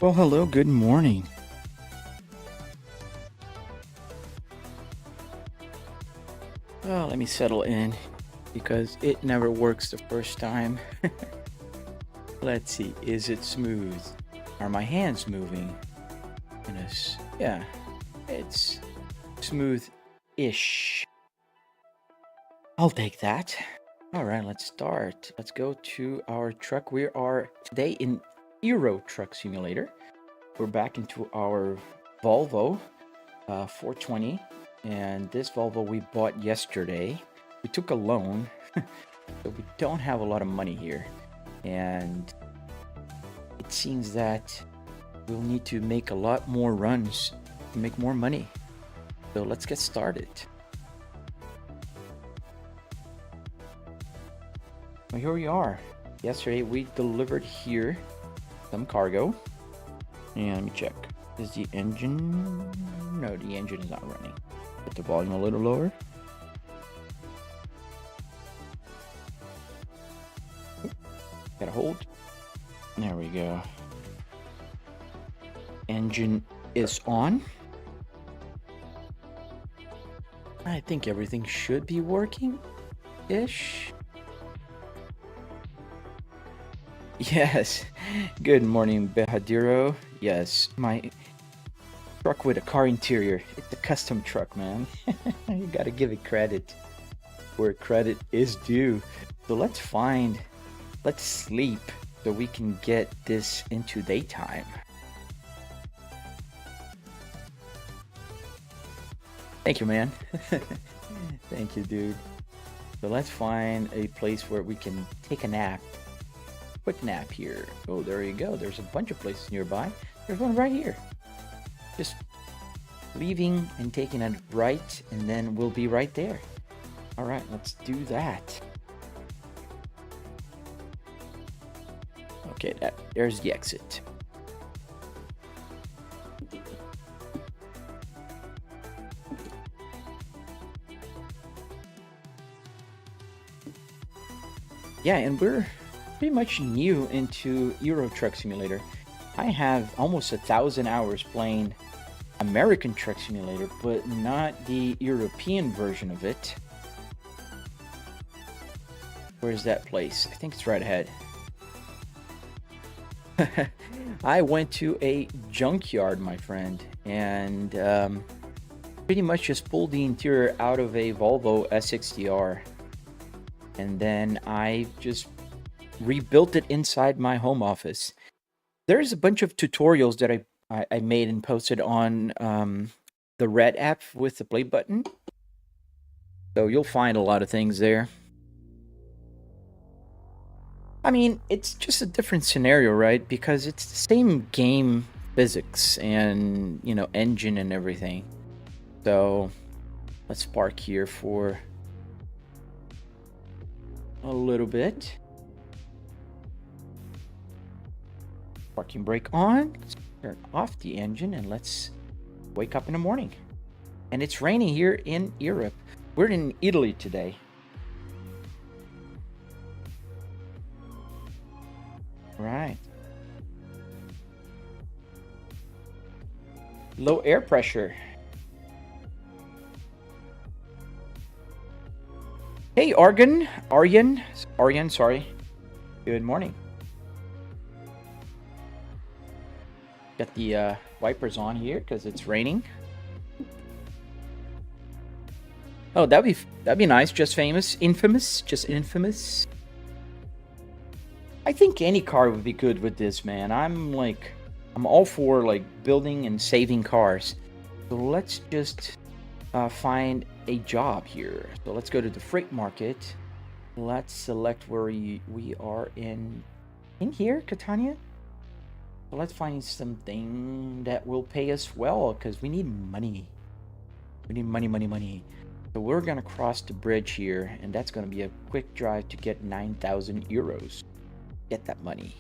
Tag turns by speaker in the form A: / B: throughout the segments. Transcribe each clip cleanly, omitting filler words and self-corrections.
A: Well, hello, good morning. Well, let me settle in because it never works the first time. Let's see, is it smooth? Are my hands moving? Goodness, yeah, it's smooth-ish. I'll take that. All right, let's start. Let's go to our truck. We are today in Euro Truck Simulator. We're back into our Volvo 420, and this Volvo we bought yesterday. We took a loan, so we don't have a lot of money here, and it seems that we'll need to make a lot more runs to make more money. So let's get started. Well, here we are. Yesterday we delivered here some cargo, and let me check. Is the engine? No, the engine is not running. Put the volume a little lower. Gotta hold. There we go. Engine is on. I think everything should be working-ish. Yes. Good morning, Behadiro. Yes, my truck with a car interior. It's a custom truck, man. You gotta give it credit where credit is due. So let's sleep so we can get this into daytime. Thank you, man. Thank you, dude. So let's find a place where we can take a nap. Quick nap here. Oh, there you go. There's a bunch of places nearby. There's one right here. Just leaving and taking a right, and then we'll be right there. All right, let's do that. Okay, there's the exit. Yeah, and we're pretty much new into Euro Truck Simulator. I have almost 1,000 hours playing American Truck Simulator, but not the European version of it. Where's that place? I think it's right ahead. I went to a junkyard, my friend, and pretty much just pulled the interior out of a Volvo S60R. And then I just rebuilt it inside my home office. There's a bunch of tutorials that I made and posted on the Red app with the play button. So you'll find a lot of things there. I mean, it's just a different scenario, right? Because it's the same game physics and, you know, engine and everything. So let's park here for a little bit. Parking brake on. Let's turn off the engine and let's wake up in the morning. And it's raining here in Europe. We're in Italy today. Right. Low air pressure. Hey, Aryan, sorry. Good morning. Got the wipers on here because it's raining. Oh, that'd be nice. Just infamous. I think any car would be good with this, man. I'm all for like building and saving cars. So let's just find a job here. So let's go to the freight market. Let's select where we are in here, Catania. So let's find something that will pay us well because we need money. We need money. So we're gonna cross the bridge here, and that's gonna be a quick drive to get 9,000 euros. Get that money.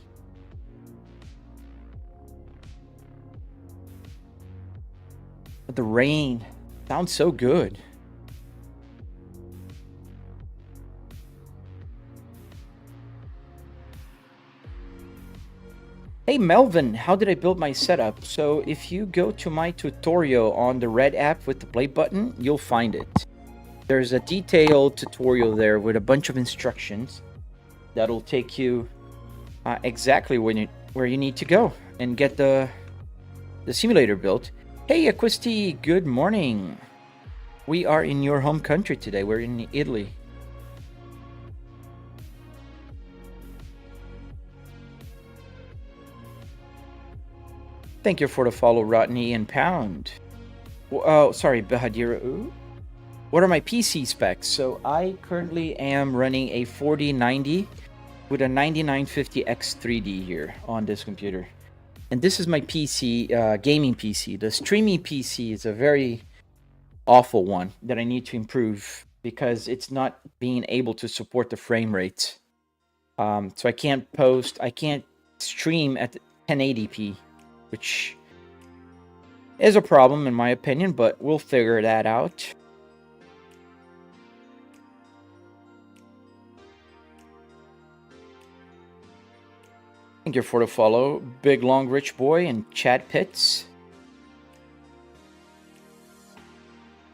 A: But the rain sounds so good. Hey Melvin, how did I build my setup? So if you go to my tutorial on the red app with the play button, you'll find it. There's a detailed tutorial there with a bunch of instructions that'll take you exactly where you need to go and get the simulator built. Hey Aquisti, good morning. We are in your home country today. We're in Italy. Thank you for the follow, Rodney and Pound. Oh, sorry, Bahadira. What are my PC specs? So I currently am running a 4090 with a 9950X3D here on this computer. And this is my PC, gaming PC. The streaming PC is a very awful one that I need to improve because it's not being able to support the frame rates. So I can't stream at 1080p, which is a problem in my opinion, but we'll figure that out. Thank you for the follow, Big Long Rich Boy and Chad Pitts.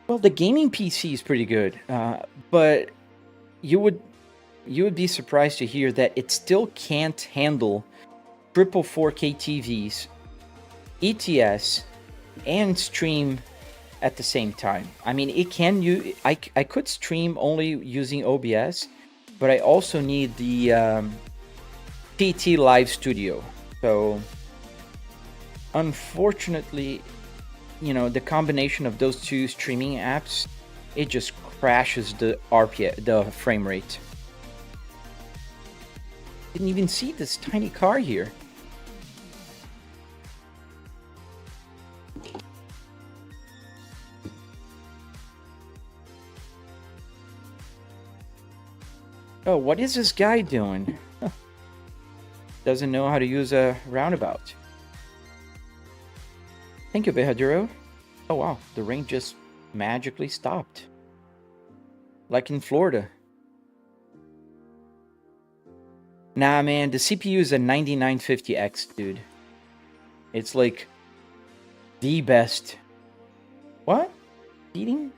A: Well, the gaming PC is pretty good, but you would be surprised to hear that it still can't handle triple 4K TVs, ETS, and stream at the same time. I mean, it can I could stream only using OBS, but I also need the TT Live Studio. So unfortunately, you know, the combination of those two streaming apps, it just crashes the the frame rate. Didn't even see this tiny car here. Oh, what is this guy doing? Doesn't know how to use a roundabout. Thank you, Behaduro. Oh wow, the rain just magically stopped. Like in Florida. Nah, man, the CPU is a 9950X, dude. It's like the best. What? Eating?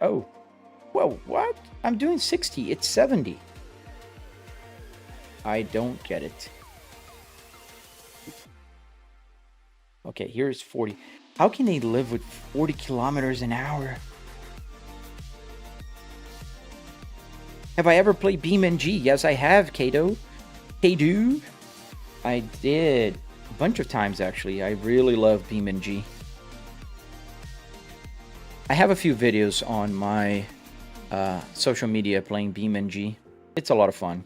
A: Oh. Whoa, what? I'm doing 60. It's 70. I don't get it. Okay, here's 40. How can they live with 40 kilometers an hour? Have I ever played BeamNG? Yes, I have, Kato. Kado. I did. A bunch of times, actually. I really love BeamNG. I have a few videos on my social media playing BeamNG. It's a lot of fun.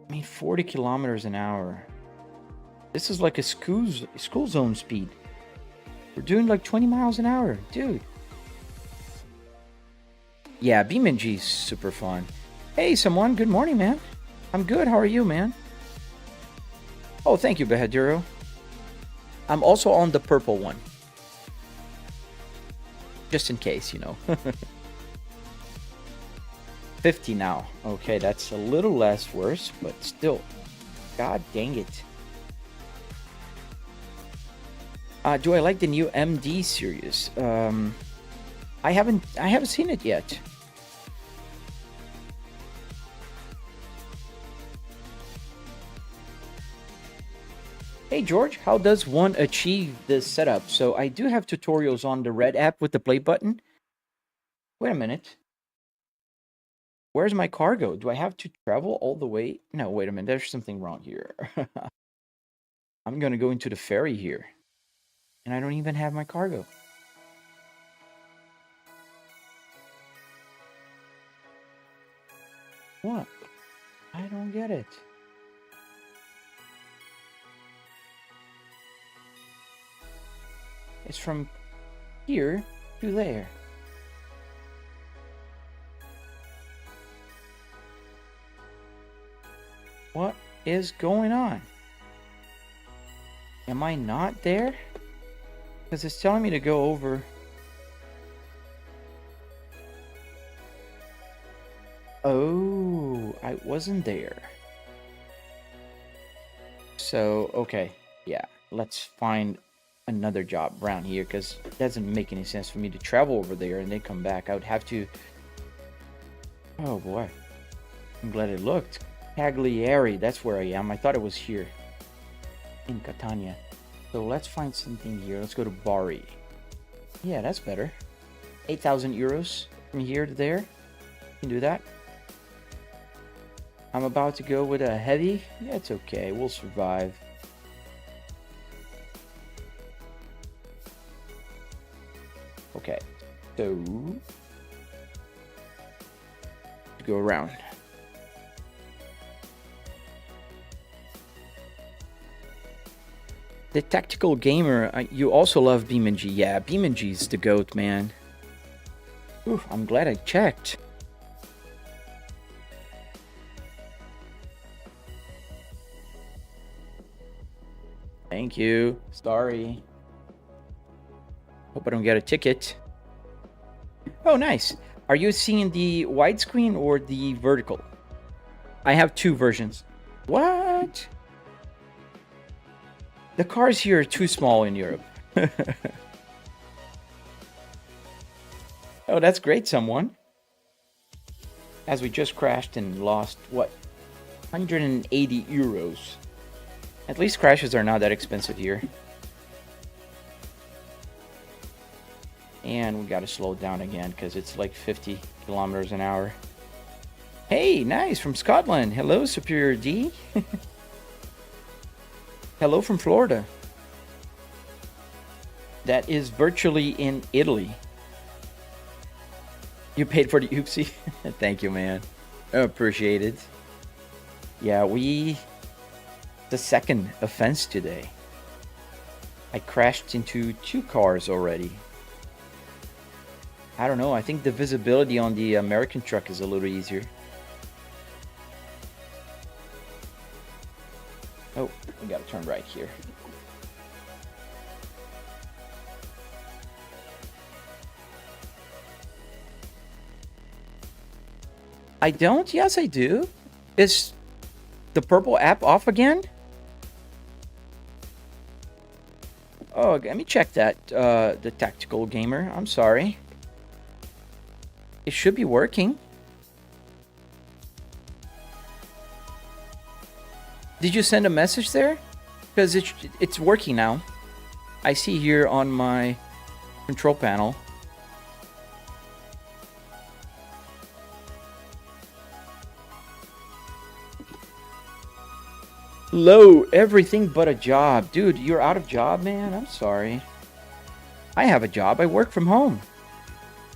A: I mean, 40 kilometers an hour. This is like a school zone speed. We're doing like 20 miles an hour, dude. Yeah, BeamNG is super fun. Hey, someone. Good morning, man. I'm good. How are you, man? Oh, thank you, Behaduro. I'm also on the purple one. Just in case, you know. 50 now. Okay, that's a little less worse, but still. God dang it. Do I like the new MD series? I haven't seen it yet. Hey George, how does one achieve this setup? So I do have tutorials on the red app with the play button. Wait a minute. Where's my cargo? Do I have to travel all the way? No, wait a minute. There's something wrong here. I'm gonna go into the ferry here. And I don't even have my cargo. What? I don't get it. It's from here to there. What is going on? Am I not there? Because it's telling me to go over. Oh, I wasn't there. So, okay. Yeah, let's find another job around here because it doesn't make any sense for me to travel over there and then come back. I would have to... Oh, boy. I'm glad it looked. Cagliari, that's where I am. I thought it was here in Catania. So let's find something here. Let's go to Bari. Yeah, that's better. 8,000 euros from here to there. Can do that. I'm about to go with a heavy. Yeah, it's okay. We'll survive. Okay. So... go around. The Tactical Gamer, you also love BeamNG. Yeah, BeamNG's the GOAT, man. Ooh, I'm glad I checked. Thank you. Sorry. Hope I don't get a ticket. Oh, nice. Are you seeing the widescreen or the vertical? I have two versions. What? The cars here are too small in Europe. Oh, that's great, someone. As we just crashed and lost, what? 180 euros. At least crashes are not that expensive here. And we gotta slow down again because it's like 50 kilometers an hour. Hey, nice, from Scotland. Hello, Superior D. Hello from Florida. That is virtually in Italy. You paid for the oopsie? Thank you, man. I appreciate it. Yeah, the second offense today. I crashed into two cars already. I don't know, I think the visibility on the American truck is a little easier. Oh, we gotta turn right here. I don't? Yes, I do. Is the purple app off again? Oh, let me check that, the Tactical Gamer. I'm sorry. It should be working. Did you send a message there? Because it's working now. I see here on my control panel. Low, everything but a job. Dude, you're out of job, man? I'm sorry. I have a job. I work from home.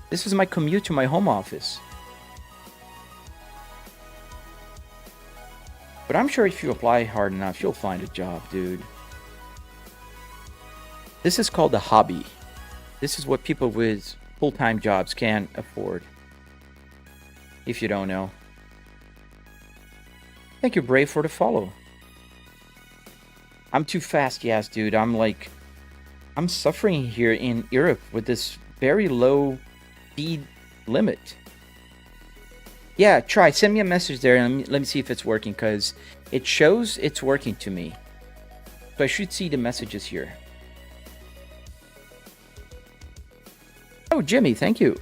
A: This is my commute to my home office. But I'm sure if you apply hard enough, you'll find a job, dude. This is called a hobby. This is what people with full-time jobs can afford. If you don't know. Thank you, Brave, for the follow. I'm too fast, yes, dude. I'm suffering here in Europe with this very low speed limit. Yeah, try. Send me a message there and let me see if it's working, because it shows it's working to me. So I should see the messages here. Oh, Jimmy, thank you.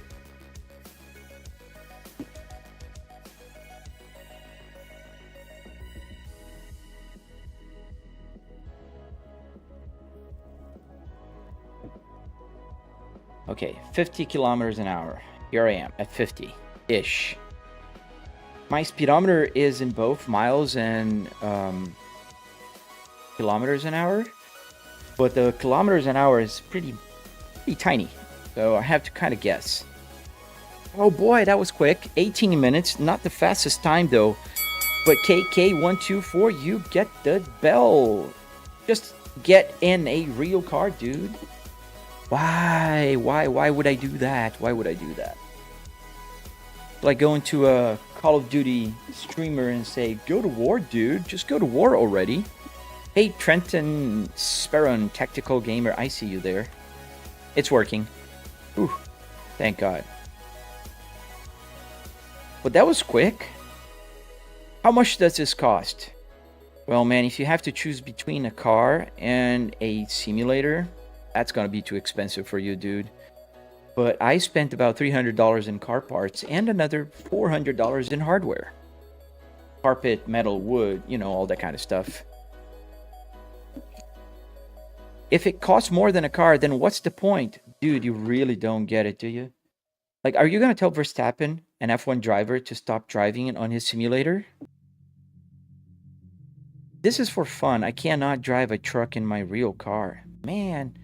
A: Okay, 50 kilometers an hour. Here I am at 50-ish. My speedometer is in both miles and kilometers an hour, but the kilometers an hour is pretty tiny, so I have to kind of guess. Oh boy, that was quick. 18 minutes, not the fastest time though, but KK124, you get the bell. Just get in a real car, dude. Why would I do that? Why would I do that? Like go into a Call of Duty streamer and say, go to war, dude. Just go to war already. Hey, Trenton Sparrow, Tactical Gamer, I see you there. It's working. Ooh, thank God. But that was quick. How much does this cost? Well, man, if you have to choose between a car and a simulator, that's gonna be too expensive for you, dude. But I spent about $300 in car parts and another $400 in hardware. Carpet, metal, wood, you know, all that kind of stuff. If it costs more than a car, then what's the point? Dude, you really don't get it, do you? Like, are you gonna tell Verstappen, an F1 driver, to stop driving on his simulator? This is for fun. I cannot drive a truck in my real car. Man.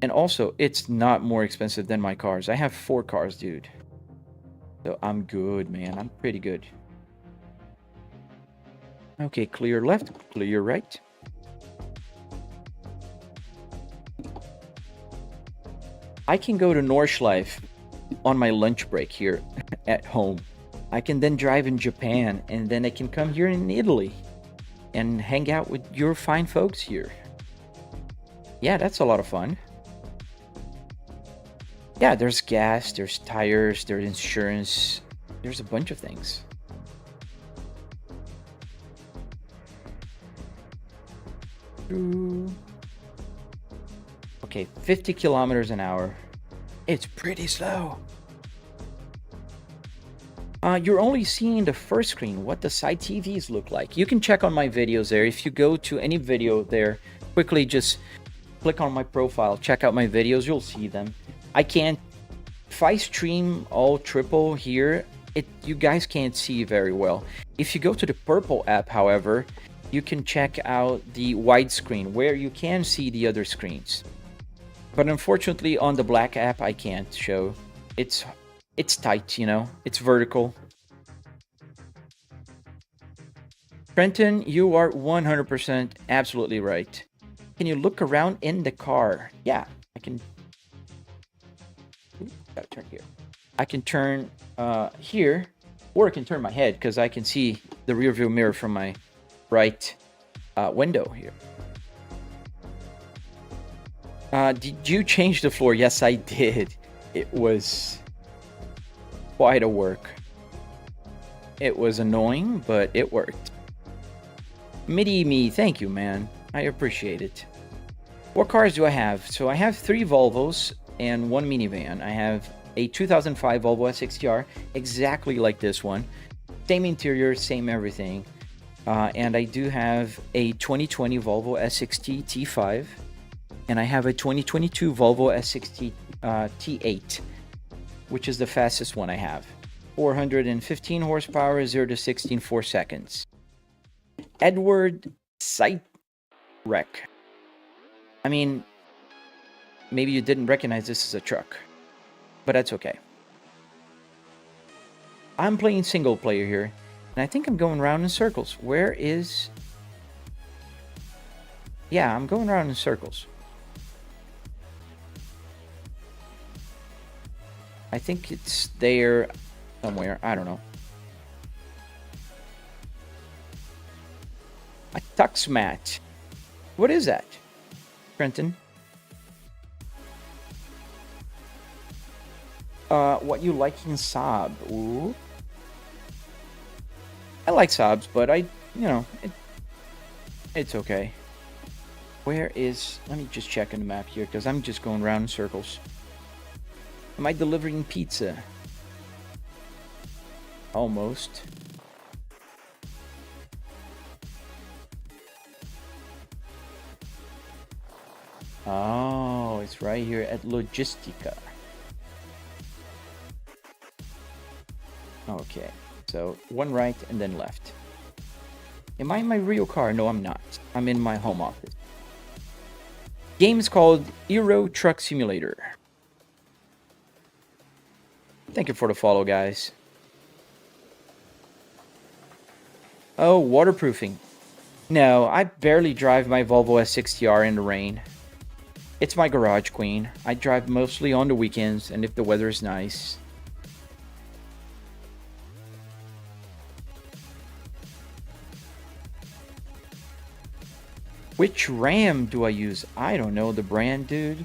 A: And also, it's not more expensive than my cars. I have 4 cars, dude. So I'm good, man. I'm pretty good. Okay, clear left, clear right. I can go to Nordschleife on my lunch break here at home. I can then drive in Japan, and then I can come here in Italy and hang out with your fine folks here. Yeah, that's a lot of fun. Yeah, there's gas, there's tires, there's insurance, there's a bunch of things. Okay, 50 kilometers an hour. It's pretty slow. You're only seeing the first screen, what the side TVs look like. You can check on my videos there. If you go to any video there, quickly just click on my profile, check out my videos, you'll see them. If I stream all triple here, you guys can't see very well. If you go to the purple app, however, you can check out the widescreen where you can see the other screens. But unfortunately on the black app, I can't show. It's tight, you know, it's vertical. Trenton, you are 100% absolutely right. Can you look around in the car? Yeah, I can. Gotta turn here. I can turn here, or I can turn my head because I can see the rear view mirror from my right window here. Did you change the floor? Yes, I did. It was quite a work. It was annoying, but it worked. Midi-me, thank you, man. I appreciate it. What cars do I have? So I have 3 Volvos and 1 minivan. I have a 2005 Volvo S60R, exactly like this one. Same interior, same everything. And I do have a 2020 Volvo S60 T5. And I have a 2022 Volvo S60 T8, which is the fastest one I have. 415 horsepower, 0 to 60 in 4 seconds. Edward Sight Wreck. I mean, maybe you didn't recognize this as a truck, but that's okay. I'm playing single player here, and I think I'm going around in circles. Where is... Yeah, I'm going around in circles. I think it's there somewhere. I don't know. A tux mat. What is that, Trenton? What you like in Saab? Ooh. I like Saabs, but it's okay. Where is... Let me just check on the map here, because I'm just going around in circles. Am I delivering pizza? Almost. Oh, it's right here at Logistica. Okay, so one right and then left. Am I in my real car? No, I'm not. I'm in my home office. Game is called Euro Truck Simulator. Thank you for the follow, guys. Oh, waterproofing. No, I barely drive my Volvo S60R in the rain. It's my garage queen. I drive mostly on the weekends and if the weather is nice. Which RAM do I use? I don't know the brand, dude.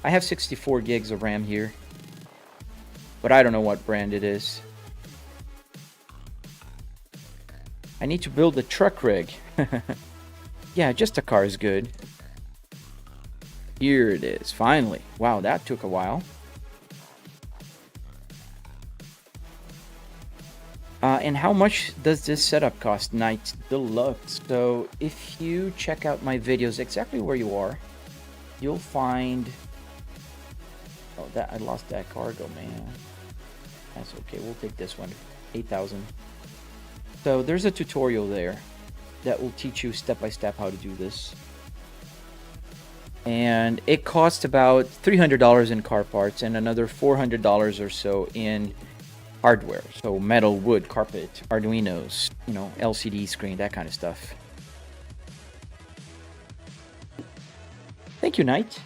A: I have 64 gigs of RAM here. but I don't know what brand it is. I need to build a truck rig. Yeah, just a car is good. Here it is, finally. Wow, that took a while. And how much does this setup cost? Night Deluxe. So if you check out my videos exactly where you are, you'll find... Oh, that I lost that cargo, man. That's okay, we'll take this one. 8,000. So there's a tutorial there that will teach you step by step how to do this. And it costs about $300 in car parts and another $400 or so in hardware. So metal, wood, carpet, Arduinos, you know, LCD screen, that kind of stuff. Thank you, Knight.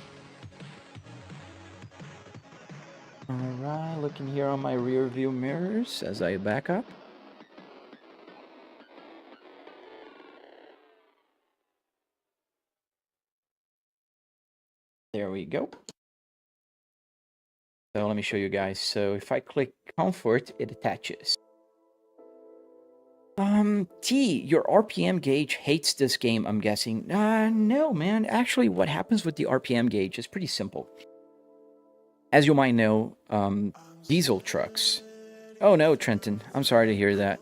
A: Alright, looking here on my rear view mirrors as I back up. There we go. So let me show you guys. So if I click comfort, it attaches. T, your RPM gauge hates this game, I'm guessing. No, man. Actually, what happens with the RPM gauge is pretty simple. As you might know, diesel trucks. Oh no, Trenton, I'm sorry to hear that.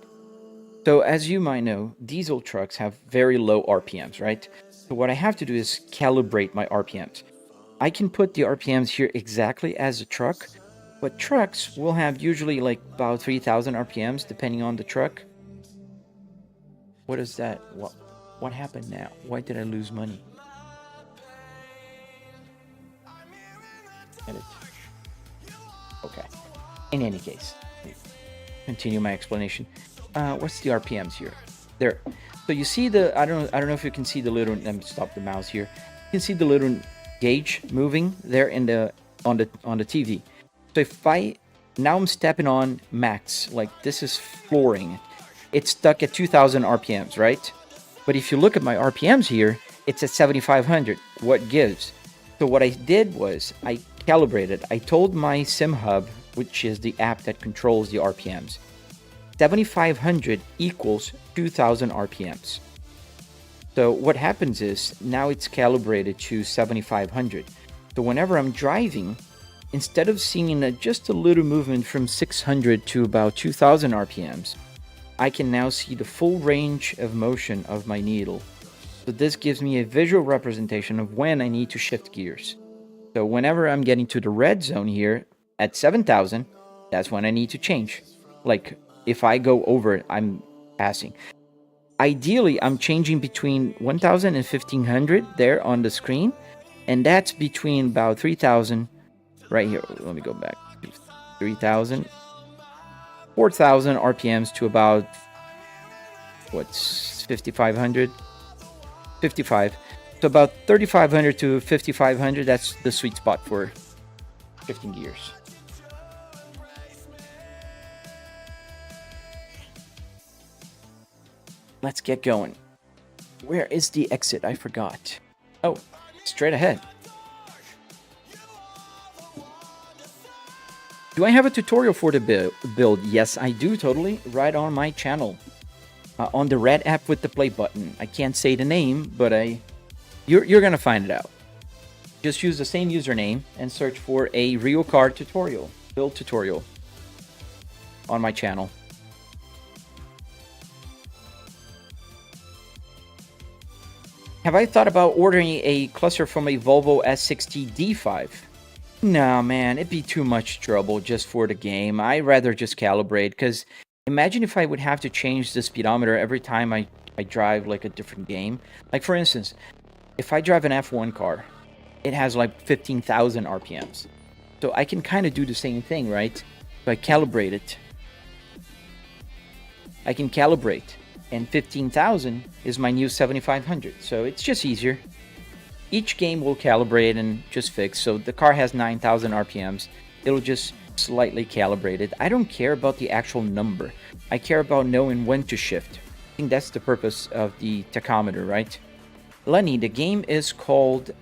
A: So as you might know, diesel trucks have very low RPMs, right? So what I have to do is calibrate my RPMs. I can put the RPMs here exactly as a truck, but trucks will have usually like about 3,000 RPMs depending on the truck. What is that? What happened now? Why did I lose money? Edit. Okay. In any case, continue my explanation. What's the RPMs here? There. So you see the I don't know if you can see the little. Let me stop the mouse here. You can see the little gauge moving there in the on the TV. So if now I'm stepping on max, like this is flooring. It's stuck at 2,000 RPMs, right? But if you look at my RPMs here, it's at 7,500. What gives? So what I did was I calibrated. I told my Sim Hub, which is the app that controls the RPMs, 7,500 equals 2,000 RPMs. So what happens is now it's calibrated to 7,500. So whenever I'm driving, instead of seeing just a little movement from 600 to about 2,000 RPMs, I can now see the full range of motion of my needle. So this gives me a visual representation of when I need to shift gears. So whenever I'm getting to the red zone here at 7,000, that's when I need to change. Like if I go over, I'm passing. Ideally, I'm changing between 1,000 and 1,500 there on the screen. And that's between about 3,000 right here. Let me go back. 3,000. 4,000 RPMs to about, what's 5,500? 55. So about 3,500 to 5,500, that's the sweet spot for shifting gears. Let's get going. Where is the exit? I forgot. Oh, straight ahead. Do I have a tutorial for the build? Yes, I do, totally. Right on my channel. On the red app with the play button. I can't say the name, but you're going to find it out. Just use the same username and search for a real car tutorial, build tutorial on my channel. Have I thought about ordering a cluster from a Volvo S60 D5? No, man, it'd be too much trouble just for the game. I'd rather just calibrate, because imagine if I would have to change the speedometer every time I drive like a different game. Like for instance, if I drive an F1 car, it has like 15,000 RPMs. So I can kind of do the same thing, right? So I calibrate it. I can calibrate, and 15,000 is my new 7,500. So it's just easier. Each game will calibrate and just fix. So the car has 9,000 RPMs. It'll just slightly calibrate it. I don't care about the actual number. I care about knowing when to shift. I think that's the purpose of the tachometer, right? Lenny, the game is called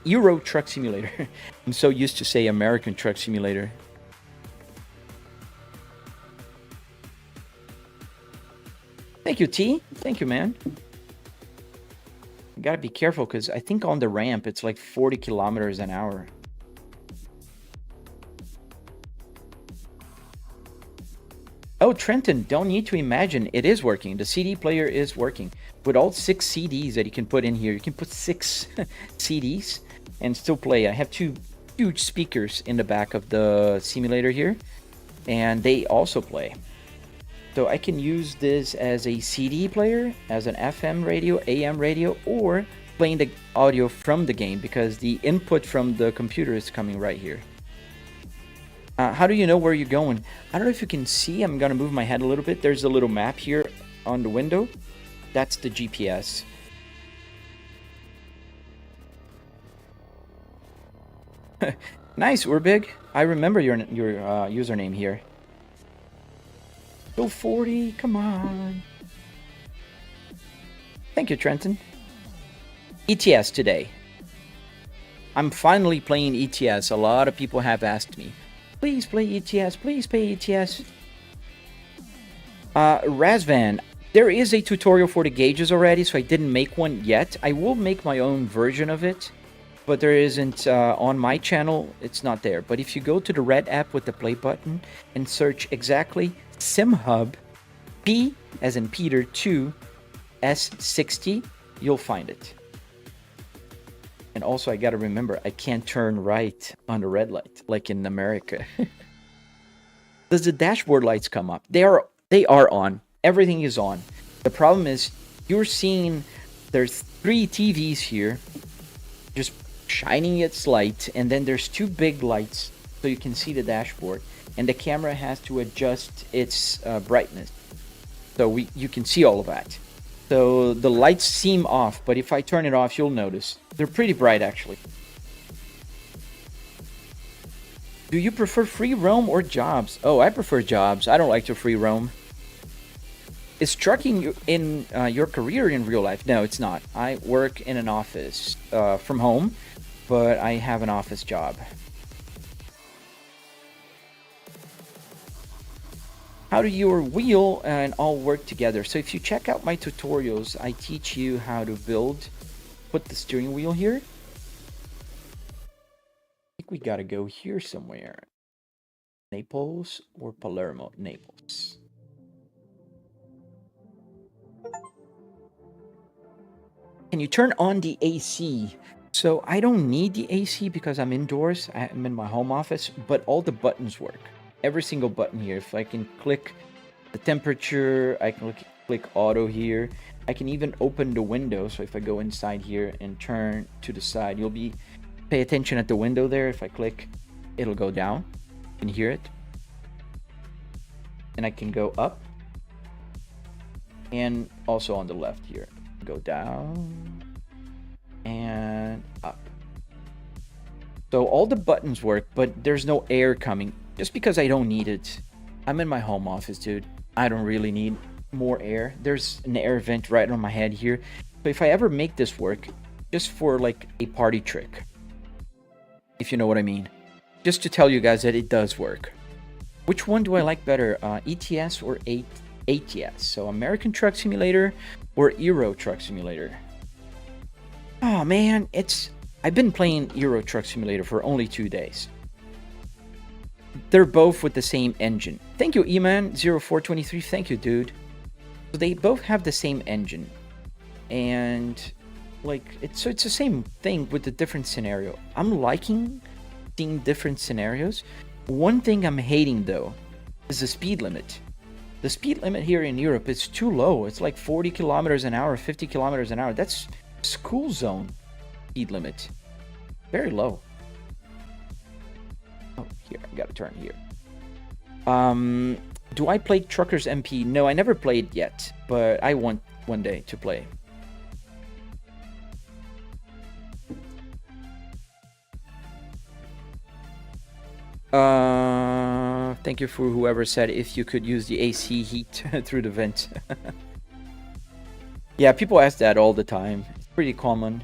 A: Euro Truck Simulator. I'm so used to say American Truck Simulator. Thank you, T. Thank you, man. You gotta be careful because I think on the ramp it's like 40 kilometers an hour. Oh, Trenton, don't need to imagine. It is working. The CD player is working. With all 6 CDs that you can put in here, you can put 6 CDs and still play. I have 2 huge speakers in the back of the simulator here, and they also play. So I can use this as a CD player, as an FM radio, AM radio, or playing the audio from the game because the input from the computer is coming right here. How do you know where you're going? I don't know if you can see. I'm going to move my head a little bit. There's a little map here on the window. That's the GPS. Nice, Urbig. I remember your username here. Go 40, come on. Thank you, Trenton. ETS today. I'm finally playing ETS. A lot of people have asked me. Please play ETS. Please play ETS. Razvan, there is a tutorial for the gauges already, so I didn't make one yet. I will make my own version of it, but there isn't on my channel. It's not there. But if you go to the red app with the play button and search exactly SimHub P as in Peter 2 S60, you'll find it. And also, I gotta remember, I can't turn right on the red light, like in America. Does the dashboard lights come up? They are on. Everything is on. The problem is, you're seeing there's 3 TVs here, just shining its light, and then there's 2 big lights, so you can see the dashboard. And the camera has to adjust its brightness, so you can see all of that. So the lights seem off, but if I turn it off, you'll notice. They're pretty bright, actually. Do you prefer free roam or jobs? Oh, I prefer jobs. I don't like to free roam. Is trucking in your career in real life? No, it's not. I work in an office from home, but I have an office job. How do your wheel and all work together? So if you check out my tutorials, I teach you how to put the steering wheel here. I think we gotta go here somewhere. Naples or Palermo? Naples. Can you turn on the AC? So I don't need the AC because I'm indoors. I'm in my home office, but all the buttons work. Every single button here. If I can click the temperature, I can click auto here. I can even open the window. So if I go inside here and turn to the side, pay attention at the window there. If I click, it'll go down. You can hear it. And I can go up. And also on the left here. Go down and up. So all the buttons work, but there's no air coming. Just because I don't need it. I'm in my home office, dude. I don't really need more air. There's an air vent right on my head here. But if I ever make this work, just for like a party trick, if you know what I mean. Just to tell you guys that it does work. Which one do I like better? ETS or ATS? So American Truck Simulator or Euro Truck Simulator? Oh man, I've been playing Euro Truck Simulator for only 2 days. They're both with the same engine. Thank you, Eman0423. Thank you, dude. So they both have the same engine. And like it's the same thing with a different scenario. I'm liking seeing different scenarios. One thing I'm hating though is the speed limit. The speed limit here in Europe is too low. It's like 40 kilometers an hour, 50 kilometers an hour. That's school zone speed limit. Very low. Oh, here, I gotta turn here. Do I play Truckers MP? No, I never played yet, but I want one day to play. Thank you for whoever said if you could use the AC heat through the vent. Yeah, people ask that all the time. It's pretty common.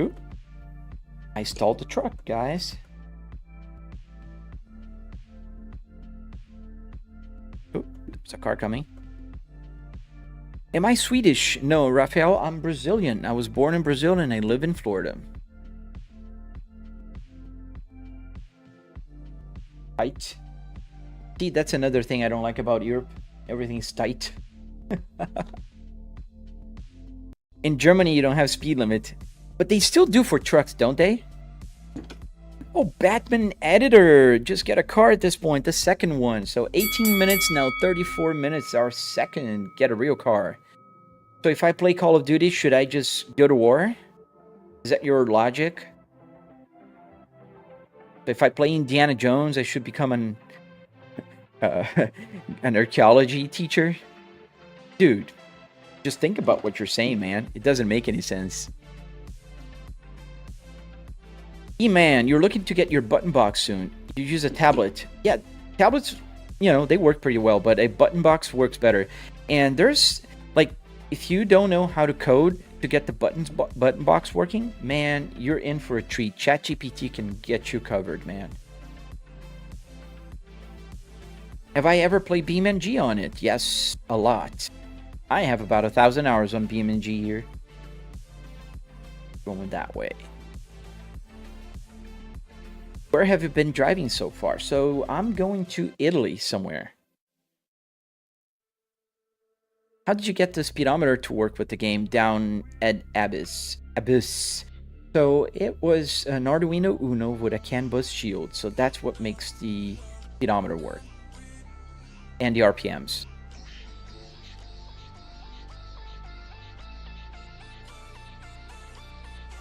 A: Ooh. I stalled the truck, guys. There's a car coming. Am I Swedish? No, Rafael, I'm Brazilian. I was born in Brazil and I live in Florida. Tight. See, that's another thing I don't like about Europe. Everything's tight. In Germany, you don't have speed limit. But they still do for trucks, don't they? Oh, Batman Editor. Just get a car at this point. The second one. So 18 minutes, now 34 minutes. Our second. Get a real car. So if I play Call of Duty, should I just go to war? Is that your logic? If I play Indiana Jones, I should become an archaeology teacher? Dude, just think about what you're saying, man. It doesn't make any sense. E-Man, you're looking to get your button box soon. You use a tablet. Yeah, tablets, you know, they work pretty well, but a button box works better. And there's, like, if you don't know how to code to get the button box working, man, you're in for a treat. ChatGPT can get you covered, man. Have I ever played BeamNG on it? Yes, a lot. I have about 1,000 hours on BeamNG here. Going that way. Where have you been driving so far? So I'm going to Italy somewhere. How did you get the speedometer to work with the game down at Abyss? So it was an Arduino Uno with a CAN bus shield. So that's what makes the speedometer work. And the RPMs.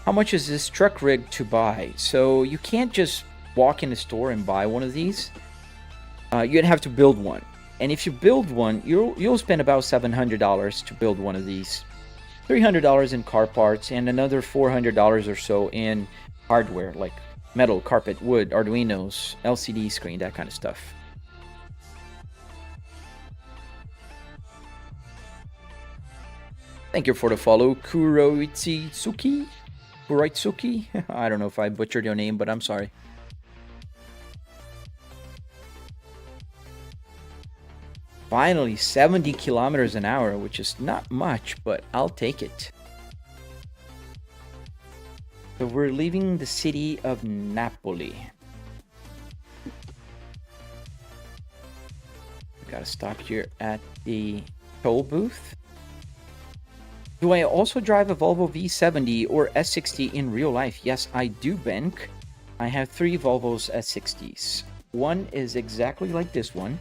A: How much is this truck rig to buy? So you can't just walk in the store and buy one of these. You'd have to build one. And if you build one, you'll spend about $700 to build one of these. $300 in car parts and another $400 or so in hardware like metal, carpet, wood, Arduinos, LCD screen, that kind of stuff. Thank you for the follow, Kuroitsuki. Kuroitsuki? I don't know if I butchered your name, but I'm sorry. Finally, 70 kilometers an hour, which is not much, but I'll take it. So we're leaving the city of Napoli. Gotta stop here at the toll booth. Do I also drive a Volvo V70 or S60 in real life? Yes, I do, Benk. I have 3 Volvos S60s. One is exactly like this one.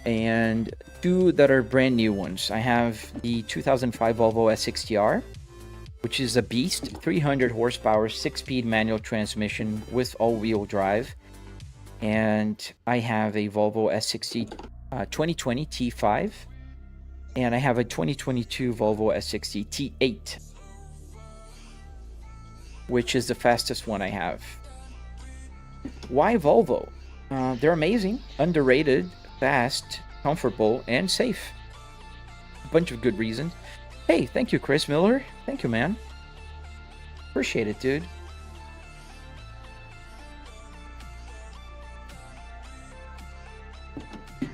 A: And 2 that are brand new ones. I have the 2005 Volvo S60R, which is a beast, 300 horsepower, 6-speed manual transmission with all-wheel drive. And I have a Volvo S60 2020 T5. And I have a 2022 Volvo S60 T8, which is the fastest one I have. Why Volvo? They're amazing, underrated, fast, comfortable, and safe. A bunch of good reasons. Hey, thank you, Chris Miller. Thank you, man. Appreciate it, dude.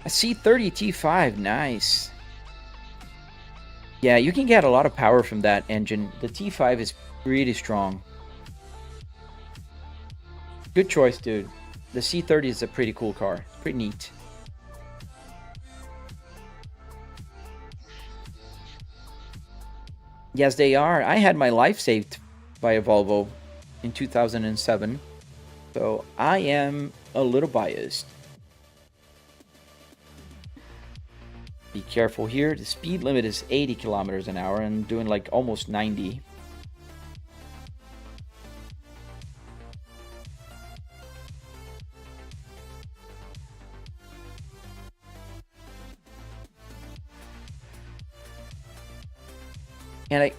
A: A C30 T5, nice. Yeah, you can get a lot of power from that engine. The T5 is pretty strong. Good choice, dude. The C30 is a pretty cool car. Pretty neat. Yes, they are. I had my life saved by a Volvo in 2007. So I am a little biased. Be careful here. The speed limit is 80 kilometers an hour and doing like almost 90. And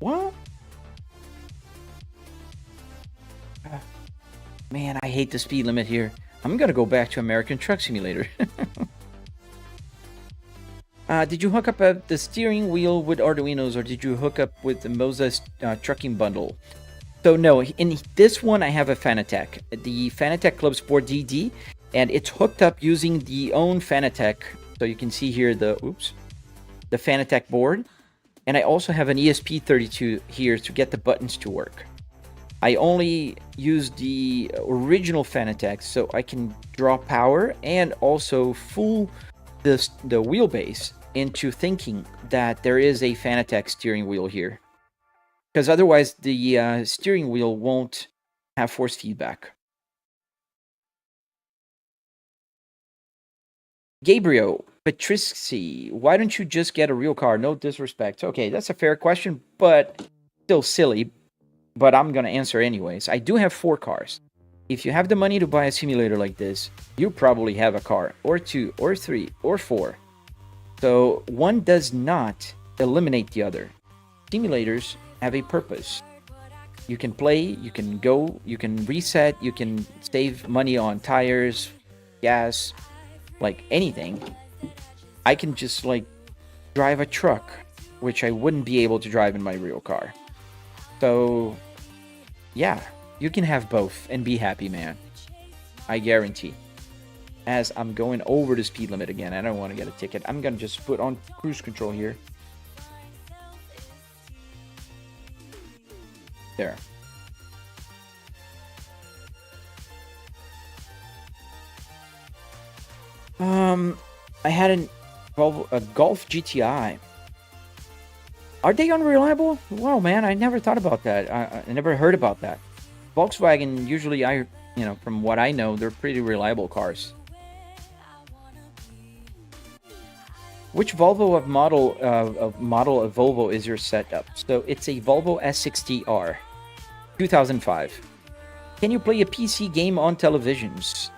A: what? Man, I hate the speed limit here. I'm gonna go back to American Truck Simulator. Did you hook up the steering wheel with Arduinos, or did you hook up with the Moses trucking bundle? So no, in this one I have a Fanatec, the Fanatec Club Sport DD, and it's hooked up using the own Fanatec So you can see here the Fanatec board. And I also have an ESP32 here to get the buttons to work. I only use the original Fanatec so I can draw power and also fool the wheelbase into thinking that there is a Fanatec steering wheel here. Because otherwise the steering wheel won't have force feedback. Gabriel Patrici, why don't you just get a real car? No disrespect. Okay, that's a fair question, but still silly. But I'm going to answer anyways. I do have 4 cars. If you have the money to buy a simulator like this, you probably have a car, or 2, or 3, or 4. So one does not eliminate the other. Simulators have a purpose. You can play, you can go, you can reset, you can save money on tires, gas, like anything. I can just like drive a truck, which I wouldn't be able to drive in my real car. So yeah, you can have both and be happy, man. I guarantee. As I'm going over the speed limit again, I don't want to get a ticket. I'm gonna just put on cruise control here. There. I had a Golf GTI. Are they unreliable? Wow, man, I never thought about that. I never heard about that. Volkswagen, usually, from what I know, they're pretty reliable cars. Which Volvo model of Volvo is your setup? So it's a Volvo S60R, 2005. Can you play a PC game on televisions?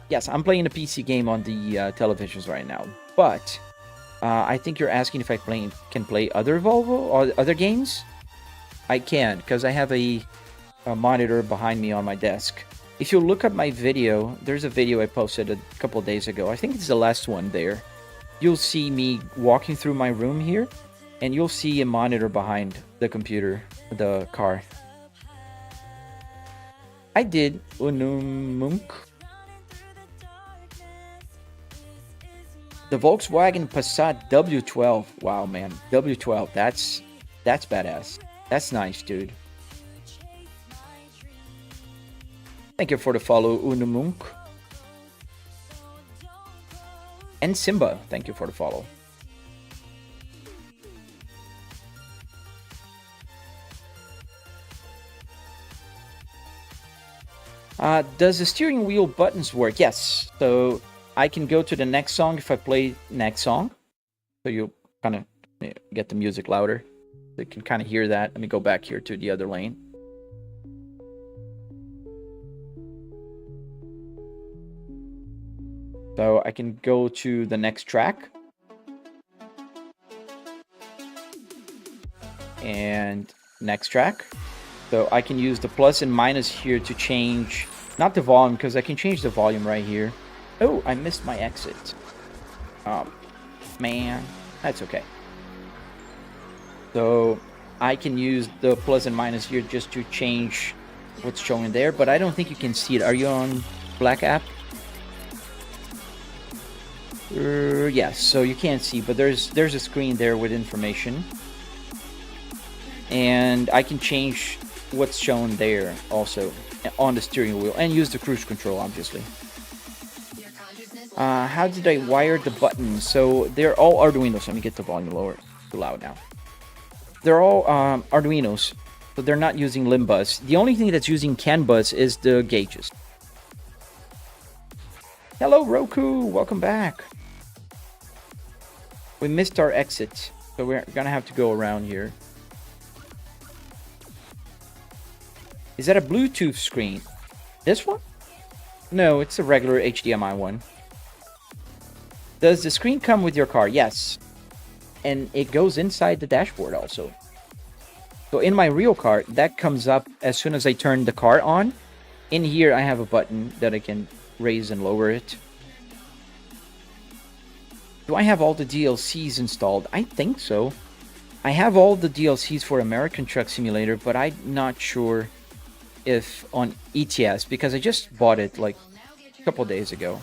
A: Yes, I'm playing a PC game on the televisions right now, but I think you're asking if I can play other Volvo or other games. I can, because I have a monitor behind me on my desk. If you look at my video, there's a video I posted a couple of days ago. I think it's the last one there. You'll see me walking through my room here, and you'll see a monitor behind the computer, the car. I did Unumunk. The Volkswagen Passat W12. Wow, man. W12. That's badass. That's nice, dude. Thank you for the follow, Unumunk. And Simba, thank you for the follow. Does the steering wheel buttons work? Yes. So I can go to the next song if I play next song. So you'll kind of get the music louder. You can kind of hear that. Let me go back here to the other lane. So I can go to the next track. And next track. So I can use the plus and minus here to change, not the volume, because I can change the volume right here. Oh, I missed my exit. Oh, man. That's okay. So I can use the plus and minus here just to change what's showing there, but I don't think you can see it. Are you on Black app? Yes, so you can't see, but there's a screen there with information. And I can change what's shown there also on the steering wheel and use the cruise control, obviously. How did I wire the buttons? So they're all Arduinos. Let me get the volume lower. Too loud now. They're all Arduinos, so they're not using LIN bus. The only thing that's using CAN bus is the gauges. Hello, Roku. Welcome back. We missed our exit, so we're gonna have to go around here. Is that a Bluetooth screen? This one? No, it's a regular HDMI one. Does the screen come with your car? Yes. And it goes inside the dashboard also. So in my real car, that comes up as soon as I turn the car on. In here, I have a button that I can raise and lower it. Do I have all the DLCs installed? I think so. I have all the DLCs for American Truck Simulator, but I'm not sure if on ETS, because I just bought it like a couple days ago.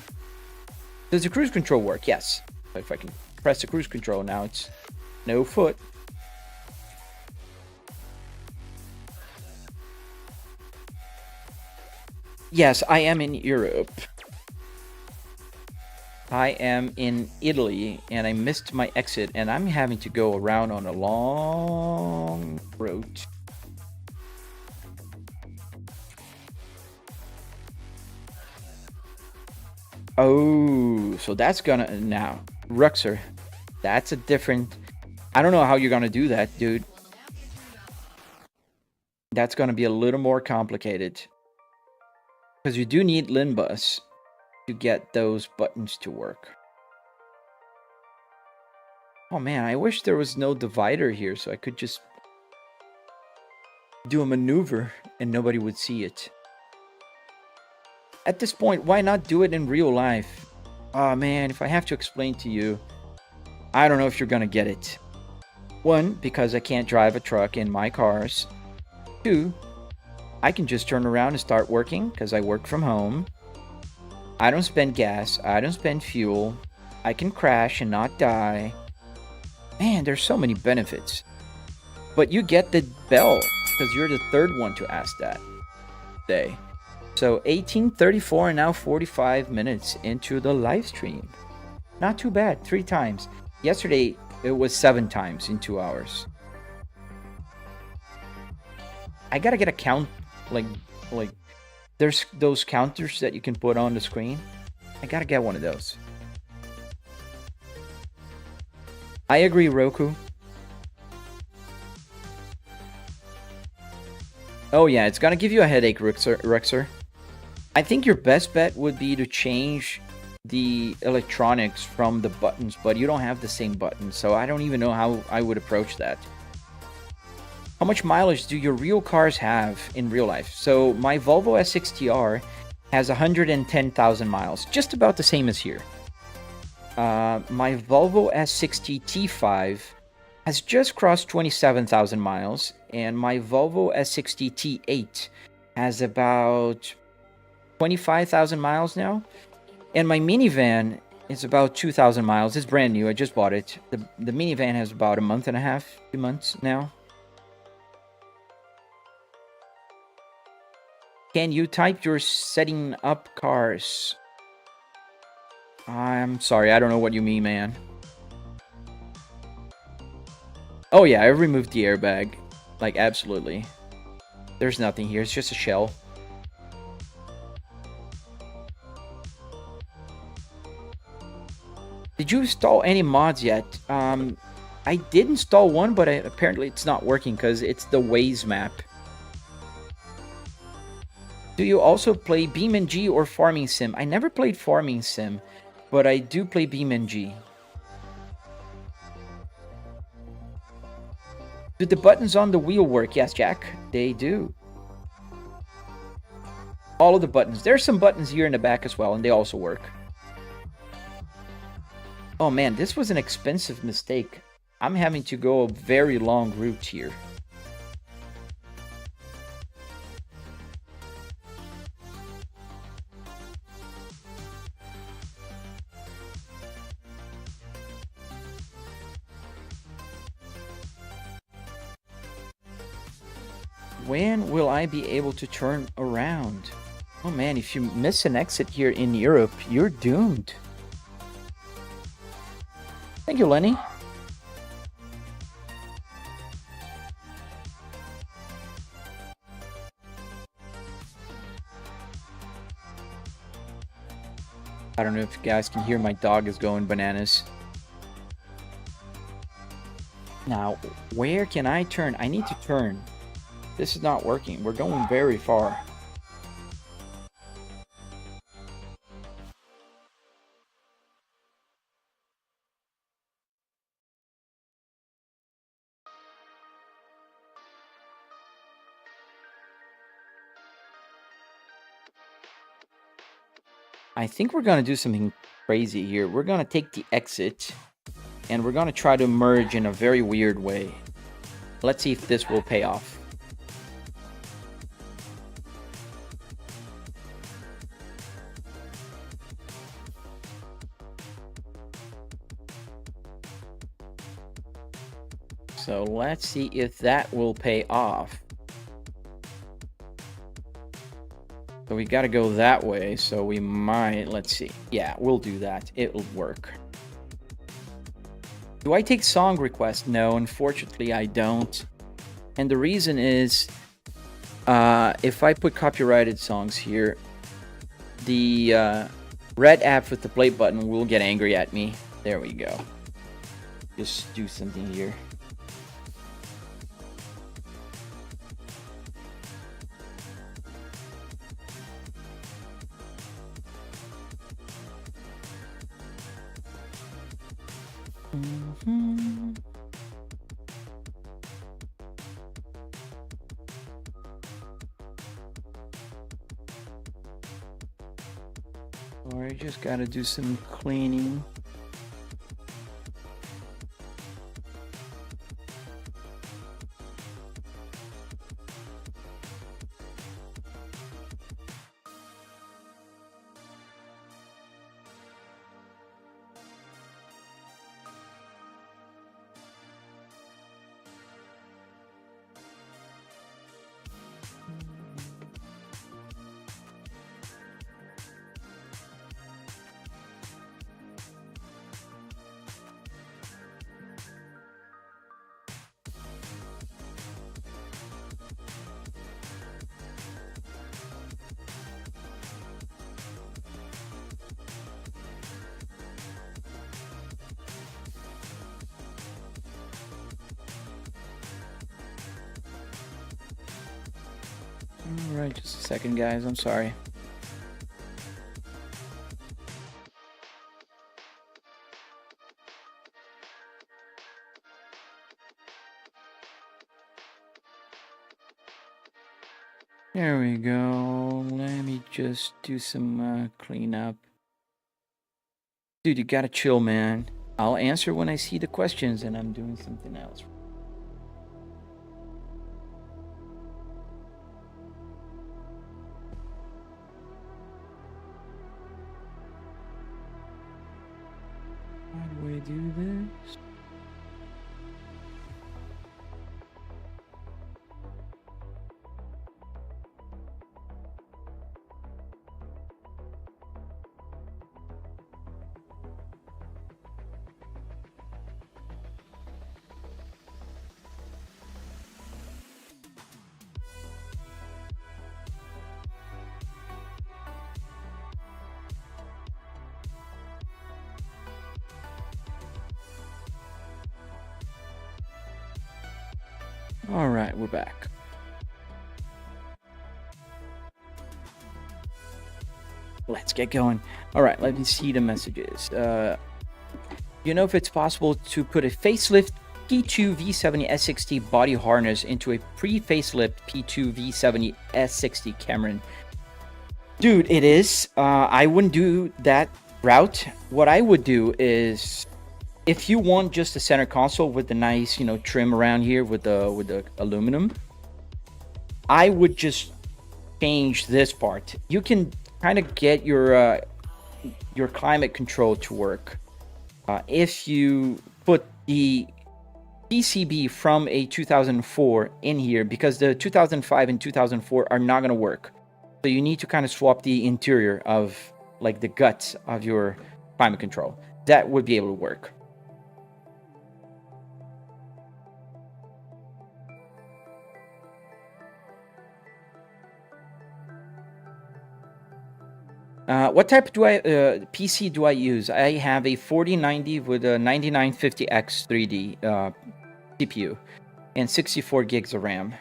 A: Does the cruise control work? Yes. If I can press the cruise control now, it's no foot. Yes, I am in Europe. I am in Italy, and I missed my exit, and I'm having to go around on a long road. Oh, so that's gonna... Now, Ruxer, that's a different... I don't know how you're gonna do that, dude. That's gonna be a little more complicated. Because you do need Linbus to get those buttons to work. Oh man, I wish there was no divider here so I could just do a maneuver and nobody would see it. At this point, why not do it in real life? Oh man, if I have to explain to you, I don't know if you're gonna get it. One, because I can't drive a truck in my cars. Two, I can just turn around and start working because I work from home. I don't spend gas. I don't spend fuel. I can crash and not die. Man, there's so many benefits. But you get the bell because you're the third one to ask that day. So 18:34 and now 45 minutes into the live stream. Not too bad. 3 times. Yesterday, it was 7 times in 2 hours. I gotta get a count, like there's those counters that you can put on the screen. I gotta get one of those. I agree, Roku. Oh yeah, it's gonna give you a headache, Rexer. I think your best bet would be to change the electronics from the buttons, but you don't have the same buttons, so I don't even know how I would approach that. How much mileage do your real cars have in real life? So my Volvo S60R has 110,000 miles, just about the same as here. My Volvo S60 T5 has just crossed 27,000 miles, and my Volvo S60 T8 has about 25,000 miles now. And my minivan is about 2,000 miles. It's brand new. I just bought it. The minivan has about a month and a half, 2 months now. Can you type your setting up cars? I'm sorry, I don't know what you mean, man. Oh yeah, I removed the airbag. Like, absolutely. There's nothing here, it's just a shell. Did you install any mods yet? I did install one, but apparently it's not working because it's the Waze map. Do you also play BeamNG or Farming Sim? I never played Farming Sim, but I do play BeamNG. Do the buttons on the wheel work? Yes, Jack, they do. All of the buttons. There's some buttons here in the back as well, and they also work. Oh man, this was an expensive mistake. I'm having to go a very long route here. When will I be able to turn around? Oh man, if you miss an exit here in Europe, you're doomed. Thank you, Lenny. I don't know if you guys can hear my dog is going bananas. Now, where can I turn? I need to turn. This is not working. We're going very far. I think we're going to do something crazy here. We're going to take the exit and we're going to try to merge in a very weird way. Let's see if this will pay off. So let's see if that will pay off. So we got to go that way. So we might, let's see. Yeah, we'll do that. It'll work. Do I take song requests? No, unfortunately, I don't. And the reason is, if I put copyrighted songs here, the red app with the play button will get angry at me. There we go. Just do something here. Or I just gotta do some cleaning. Alright, just a second, guys. I'm sorry. There we go. Let me just do some cleanup. Dude, you gotta chill, man. I'll answer when I see the questions and I'm doing something else. How do I do this? All right, we're back. Let's get going. All right, let me see the messages. You know if it's possible to put a facelift P2 V70 S60 body harness into a pre-facelift P2 V70 S60 Cameron? Dude, it is. I wouldn't do that route. What I would do is, if you want just a center console with the nice, trim around here with the aluminum, I would just change this part. You can kind of get your climate control to work if you put the PCB from a 2004 in here, because the 2005 and 2004 are not going to work. So you need to kind of swap the interior of, like, the guts of your climate control. That would be able to work. What type PC do I use? I have a 4090 with a 9950X 3D CPU and 64 gigs of RAM.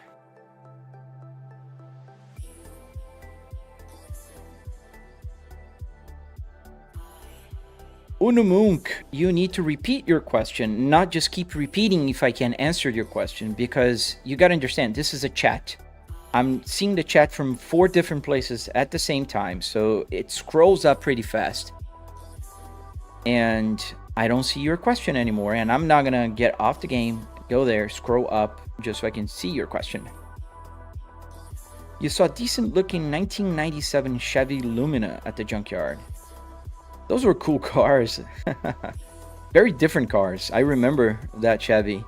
A: Unumunk, you need to repeat your question, not just keep repeating if I can answer your question, because you got to understand, this is a chat. I'm seeing the chat from 4 different places at the same time, so it scrolls up pretty fast. And I don't see your question anymore, and I'm not gonna get off the game, go there, scroll up, just so I can see your question. You saw a decent looking 1997 Chevy Lumina at the junkyard. Those were cool cars. Very different cars. I remember that Chevy.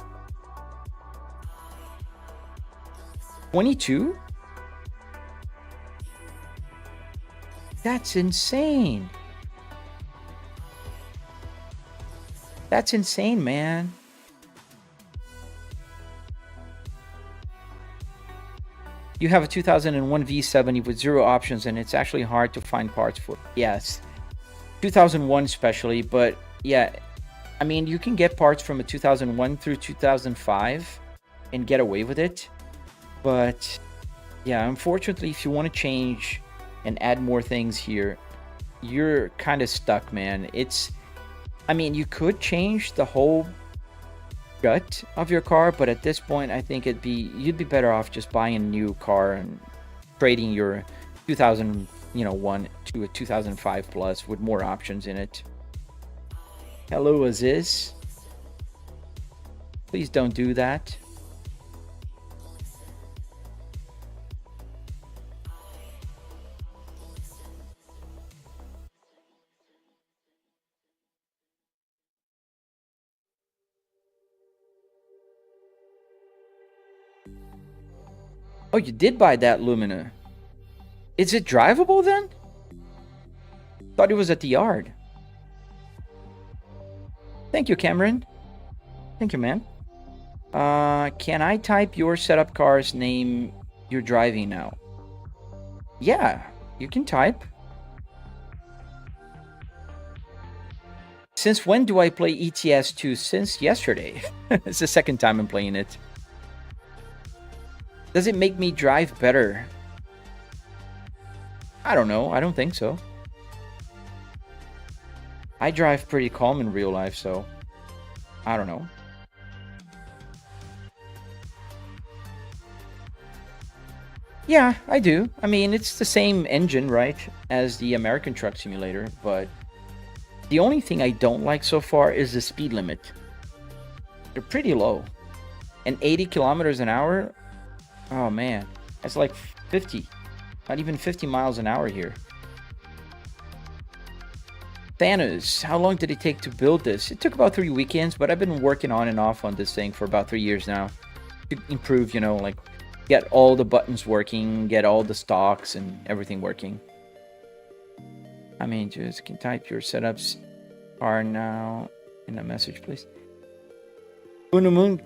A: 22? That's insane. That's insane, man. You have a 2001 V70 with 0 options, and it's actually hard to find parts for. Yes. 2001 especially, but yeah, I mean, you can get parts from a 2001 through 2005 and get away with it. But yeah, unfortunately, if you want to change and add more things here, you're kind of stuck, man. I mean, you could change the whole gut of your car, but at this point, I think you'd be better off just buying a new car and trading your 2001 to a 2005 Plus with more options in it. Hello, Aziz. Please don't do that. Oh, you did buy that Lumina. Is it drivable then? Thought it was at the yard. Thank you, Cameron. Thank you, man. Can I type your setup car's name you're driving now? Yeah, you can type. Since when do I play ETS 2? Since yesterday. It's the second time I'm playing it. Does it make me drive better? I don't know. I don't think so. I drive pretty calm in real life, so I don't know. Yeah, I do. I mean, it's the same engine, right, as the American Truck Simulator, but the only thing I don't like so far is the speed limit. They're pretty low. And 80 kilometers an hour? Oh man, that's like 50. Not even 50 miles an hour here. Thanos, how long did it take to build this? It took about 3 weekends, but I've been working on and off on this thing for about 3 years now. To improve, you know, like get all the buttons working, get all the stocks and everything working. I mean, just can type your setups are now in a message, please. Unumunk,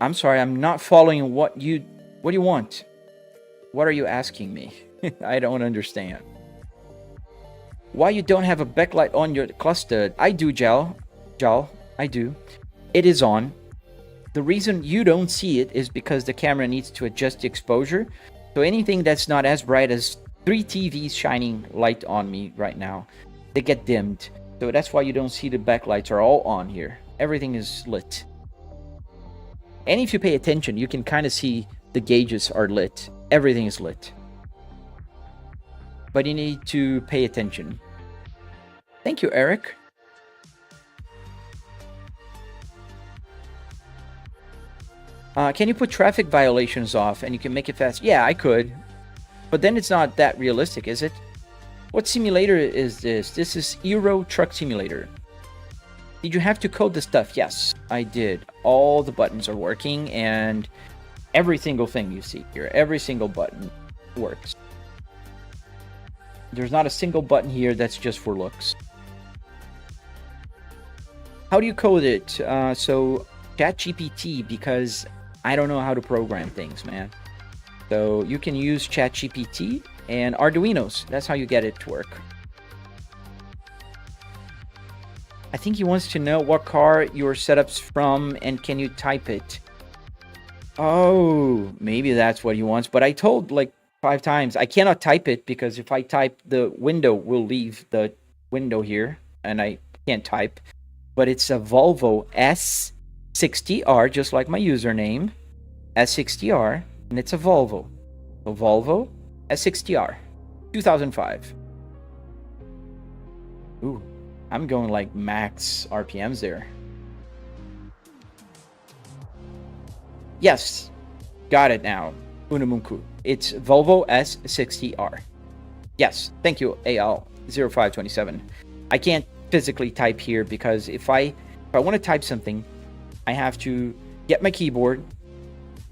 A: I'm sorry, I'm not following what do you want? What are you asking me? I don't understand. Why you don't have a backlight on your cluster? I do, Jal, I do. It is on. The reason you don't see it is because the camera needs to adjust the exposure. So anything that's not as bright as 3 TVs shining light on me right now, they get dimmed. So that's why you don't see the backlights are all on here. Everything is lit. And if you pay attention, you can kind of see the gauges are lit. Everything is lit. But you need to pay attention. Thank you, Eric. Can you put traffic violations off and you can make it fast? Yeah, I could. But then it's not that realistic, is it? What simulator is this? This is Euro Truck Simulator. Did you have to code the stuff? Yes, I did. All the buttons are working and every single thing you see here, every single button works. There's not a single button here that's just for looks. How do you code it? So ChatGPT, because I don't know how to program things, man. So you can use ChatGPT and Arduinos. That's how you get it to work. I think he wants to know what car your setup's from and can you type it? Oh, maybe that's what he wants. But I told like 5 times I cannot type it because if I type, the window will leave the window here and I can't type. But it's a Volvo S60R, just like my username, S60R, and it's a Volvo. So Volvo S60R, 2005. Ooh, I'm going like max RPMs there. Yes, got it now. Unamunku. It's Volvo S60R. Yes, thank you, AL0527. I can't physically type here because if I want to type something, I have to get my keyboard,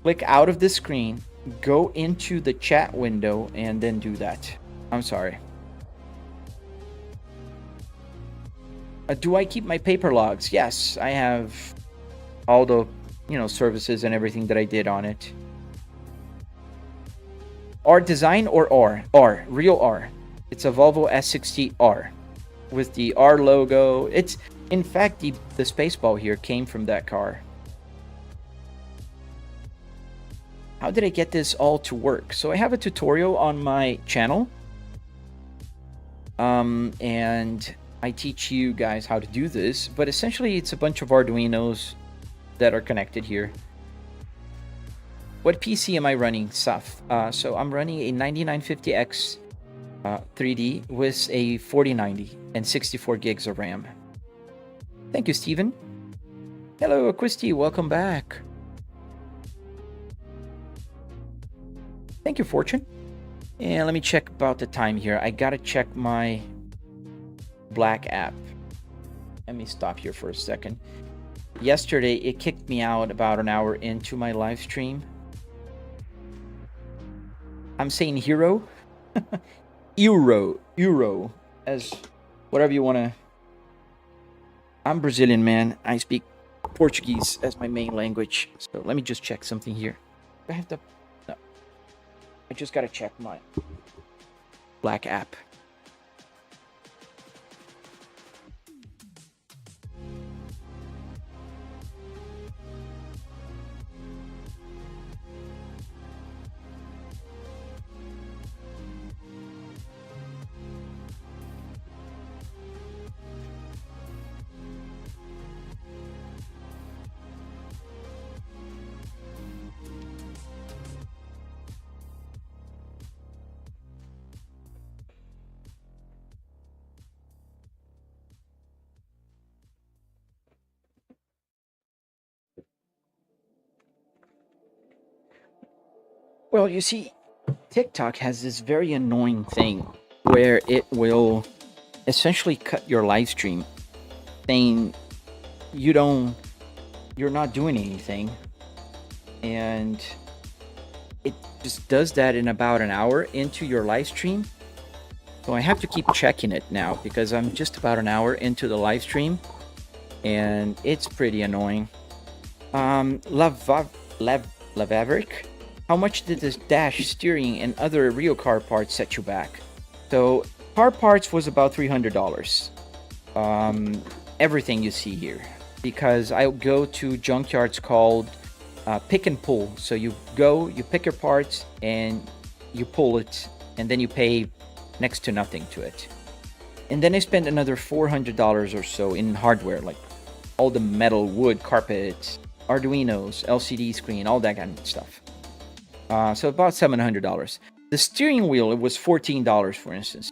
A: click out of the screen, go into the chat window, and then do that. I'm sorry. Do I keep my paper logs? Yes, I have all the, services and everything that I did on it. R design or R? R, real R. It's a Volvo S60R with the R logo. It's, in fact, the Spaceball here came from that car. How did I get this all to work? So I have a tutorial on my channel. And I teach you guys how to do this, but essentially it's a bunch of Arduinos that are connected here. What PC am I running, Saf? So I'm running a 9950X 3D with a 4090 and 64 gigs of RAM. Thank you, Steven. Hello, Christy, welcome back. Thank you, Fortune. And let me check about the time here. I gotta check my Black app. Let me stop here for a second. Yesterday, it kicked me out about an hour into my live stream. I'm saying hero. Euro, as whatever you want to. I'm Brazilian, man. I speak Portuguese as my main language. So let me just check something here. I have to. No. I just gotta check my Black app. Well, you see, TikTok has this very annoying thing where it will essentially cut your live stream, saying you're not doing anything, and it just does that in about an hour into your live stream. So I have to keep checking it now because I'm just about an hour into the live stream, and it's pretty annoying. Lavaverick, how much did this dash, steering, and other real car parts set you back? So car parts was about $300. Everything you see here, because I go to junkyards called pick and pull. So you go, you pick your parts, and you pull it, and then you pay next to nothing to it. And then I spent another $400 or so in hardware, like all the metal, wood, carpet, Arduinos, LCD screen, all that kind of stuff. So about $700. The steering wheel, it was $14, for instance.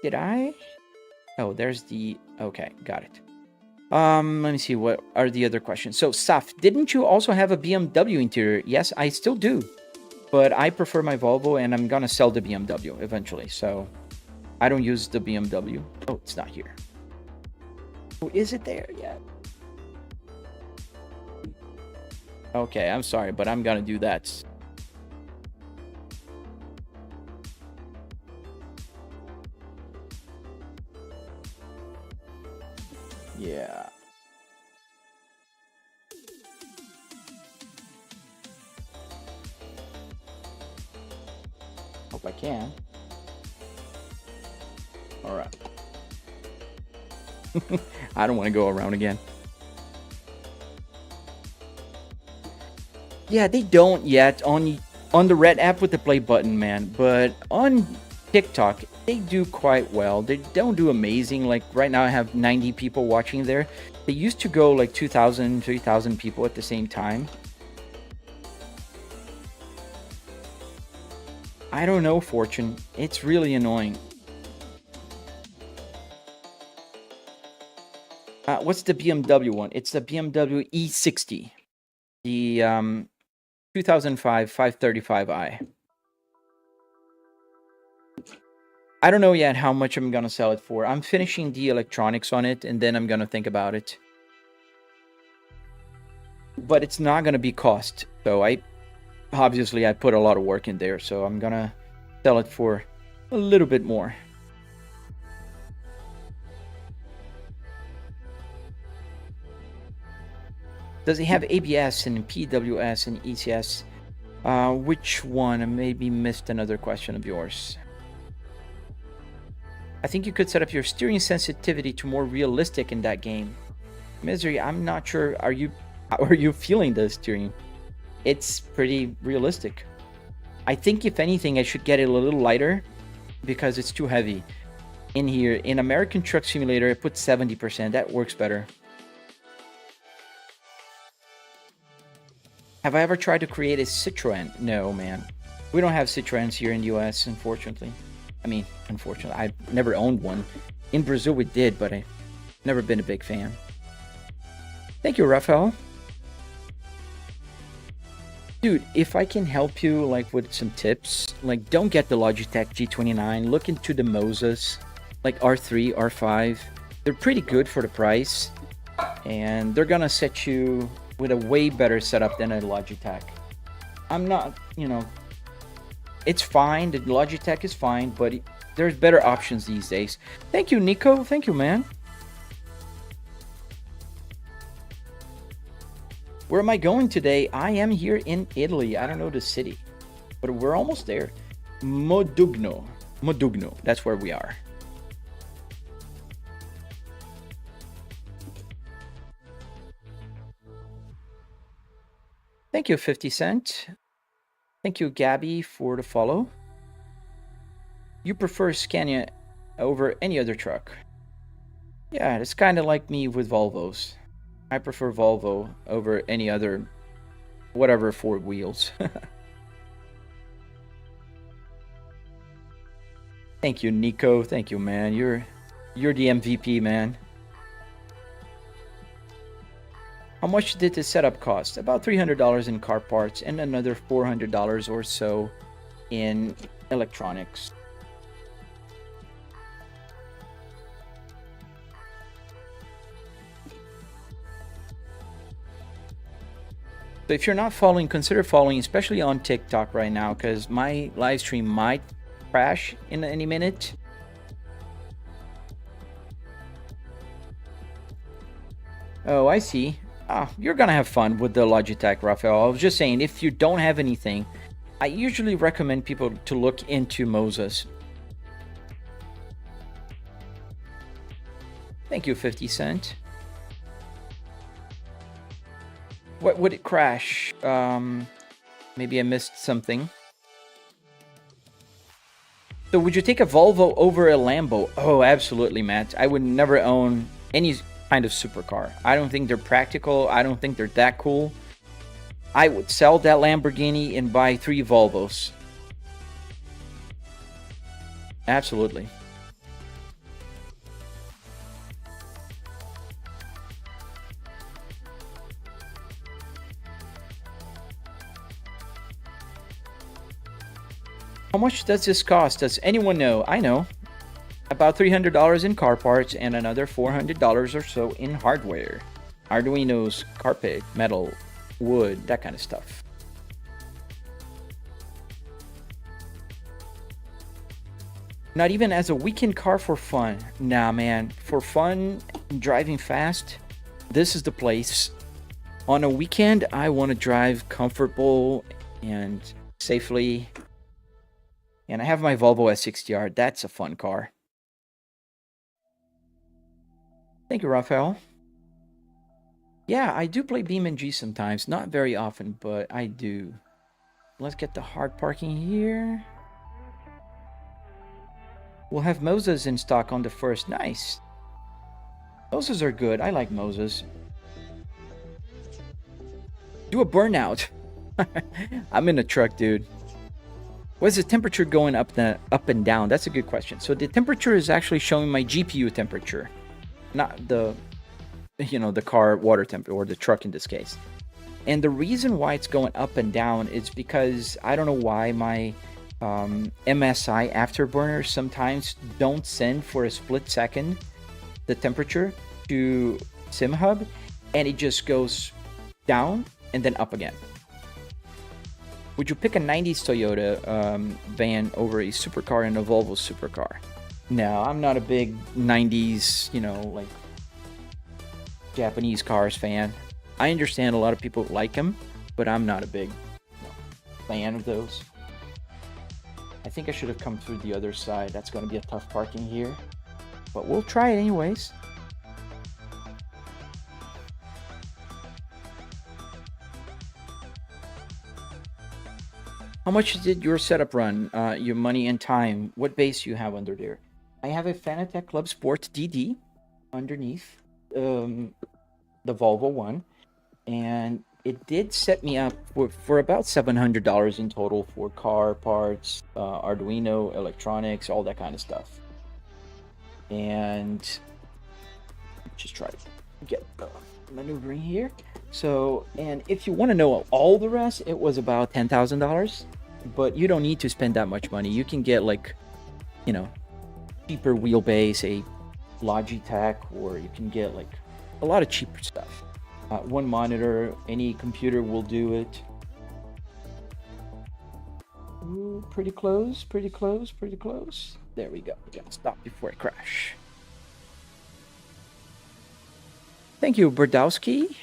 A: Did I? Oh, there's the... Okay, got it. Let me see, what are the other questions? So, Saf, didn't you also have a BMW interior? Yes, I still do. But I prefer my Volvo, and I'm gonna sell the BMW eventually. So, I don't use the BMW. Oh, it's not here. Oh, is it there yet? Okay, I'm sorry, but I'm gonna do that. Yeah. Hope I can. All right. I don't want to go around again. Yeah, they don't yet on the red app with the play button, man. But on TikTok, they do quite well. They don't do amazing. Like right now, I have 90 people watching there. They used to go like 2,000, 3,000 people at the same time. I don't know, Fortune. It's really annoying. What's the BMW one? It's the BMW E60. The 2005 535i. I don't know yet how much I'm gonna sell it for. I'm finishing the electronics on it, and then I'm gonna think about it. but it's not gonna be cost. So I put a lot of work in there, so I'm gonna sell it for a little bit more. Does it have ABS and PWS and ETS? Which one? I maybe missed another question of yours. I think you could set up your steering sensitivity to more realistic in that game. Misery, I'm not sure. How are you feeling the steering? It's pretty realistic. I think if anything, I should get it a little lighter because it's too heavy. In here, in American Truck Simulator, I put 70%. That works better. Have I ever tried to create a Citroen? No, man. We don't have Citroens here in the US, unfortunately. I mean, unfortunately, I've never owned one. In Brazil, we did, but I've never been a big fan. Thank you, Rafael. Dude, if I can help you, like, with some tips, like, don't get the Logitech G29. Look into the Mosas, like R3, R5. They're pretty good for the price, and they're gonna set you with a way better setup than a Logitech. I'm not, it's fine. The Logitech is fine, but there's better options these days. Thank you, Nico. Thank you, man. Where am I going today? I am here in Italy. I don't know the city, but we're almost there. Modugno. That's where we are. Thank you, 50 Cent. Thank you, Gabby, for the follow. You prefer Scania over any other truck? Yeah, it's kind of like me with Volvos. I prefer Volvo over any other, whatever, 4 wheels. Thank you, Nico. Thank you, man. You're the MVP, man. How much did the setup cost? About $300 in car parts and another $400 or so in electronics. So if you're not following, consider following, especially on TikTok right now, because my live stream might crash in any minute. Oh, I see. You're gonna have fun with the Logitech, Rafael. I was just saying, if you don't have anything, I usually recommend people to look into Mosas. Thank you, 50 Cent. What would it crash? Maybe I missed something. So would you take a Volvo over a Lambo? Oh, absolutely, Matt. I would never own any kind of supercar. I don't think they're practical. I don't think they're that cool. I would sell that Lamborghini and buy 3 Volvos. Absolutely. How much does this cost? Does anyone know? I know. About $300 in car parts and another $400 or so in hardware. Arduinos, carpet, metal, wood, that kind of stuff. Not even as a weekend car for fun. Nah, man. For fun, driving fast, this is the place. On a weekend, I want to drive comfortable and safely. And I have my Volvo S60R. That's a fun car. Thank you, Rafael. Yeah, I do play BeamNG sometimes. Not very often, but I do. Let's get the hard parking here. We'll have Mosas in stock on the 1st. Nice. Mosas are good. I like Mosas. Do a burnout. I'm in a truck, dude. What's the temperature going up and down? That's a good question. So the temperature is actually showing my GPU temperature, not the car water temperature, or the truck in this case. And the reason why it's going up and down is because I don't know why my MSI afterburners sometimes don't send for a split second the temperature to SimHub, and it just goes down and then up again. Would you pick a 90s Toyota van over a supercar and a Volvo supercar? No, I'm not a big 90s, like Japanese cars fan. I understand a lot of people like them, but I'm not a big fan of those. I think I should have come through the other side. That's going to be a tough parking here, but we'll try it anyways. How much did your setup run? Your money and time? What base you have under there? I have a Fanatec Club Sport DD underneath the Volvo one, and it did set me up for about $700 in total for car parts, Arduino, electronics, all that kind of stuff. And just try to get maneuvering here. So, and if you want to know all the rest, it was about $10,000, but you don't need to spend that much money. You can get like, cheaper wheelbase, a Logitech, or you can get like a lot of cheaper stuff. One monitor, any computer will do it. Ooh, pretty close, pretty close, pretty close. There we go. Gotta stop before I crash. Thank you, Berdowski.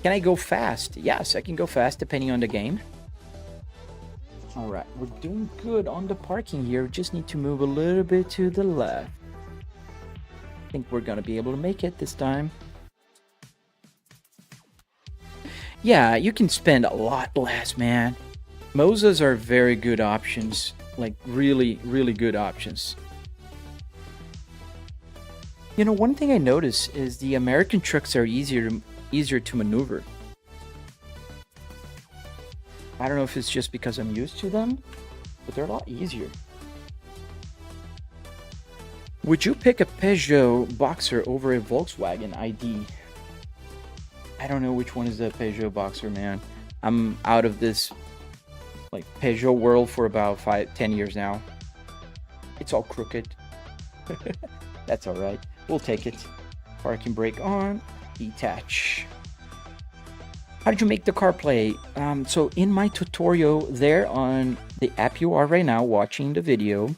A: Can I go fast? Yes, I can go fast depending on the game. All right, we're doing good on the parking here. Just need to move a little bit to the left. I think we're gonna be able to make it this time. Yeah, you can spend a lot less, man. Mosas are very good options, like really, really good options. One thing I notice is the American trucks are easier to maneuver. I don't know if it's just because I'm used to them, but they're a lot easier. Would you pick a Peugeot Boxer over a Volkswagen ID? I don't know which one is the Peugeot Boxer, man. I'm out of this like Peugeot world for about 10 years now. It's all crooked. That's all right. We'll take it. Parking brake on. Detach. How did you make the car play? So in my tutorial there on the app you are right now watching the video,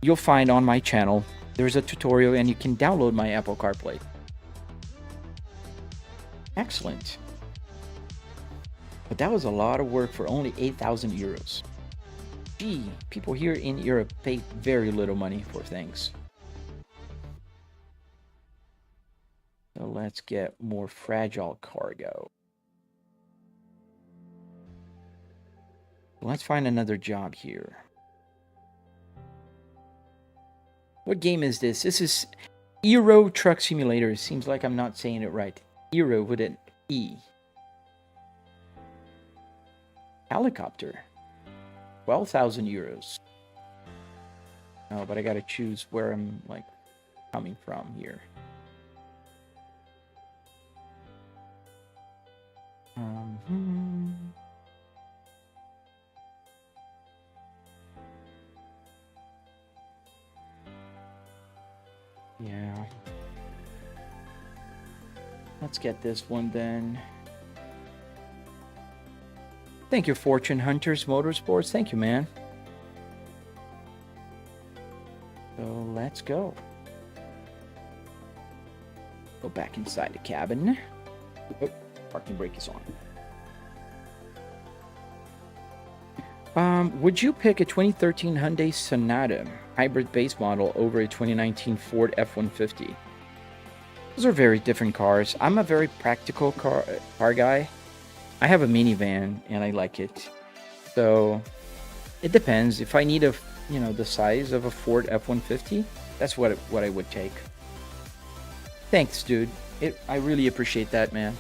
A: you'll find on my channel there's a tutorial and you can download my Apple CarPlay. Excellent. But that was a lot of work for only 8,000 euros. Gee, people here in Europe pay very little money for things. So let's get more fragile cargo. Let's find another job here. What game is this? This is Euro Truck Simulator. It seems like I'm not saying it right. Euro with an E. Helicopter. 12,000 euros. Oh, but I gotta choose where I'm like coming from here. Yeah. Let's get this one then. Thank you, Fortune Hunters Motorsports. Thank you, man. So let's go. Go back inside the cabin. Oh, parking brake is on. Would you pick a 2013 Hyundai Sonata hybrid base model over a 2019 Ford F-150? Those are very different cars. I'm a very practical car guy. I have a minivan and I like it. So it depends. If I need the size of a Ford F-150, that's what I would take. Thanks, dude. I really appreciate that, man.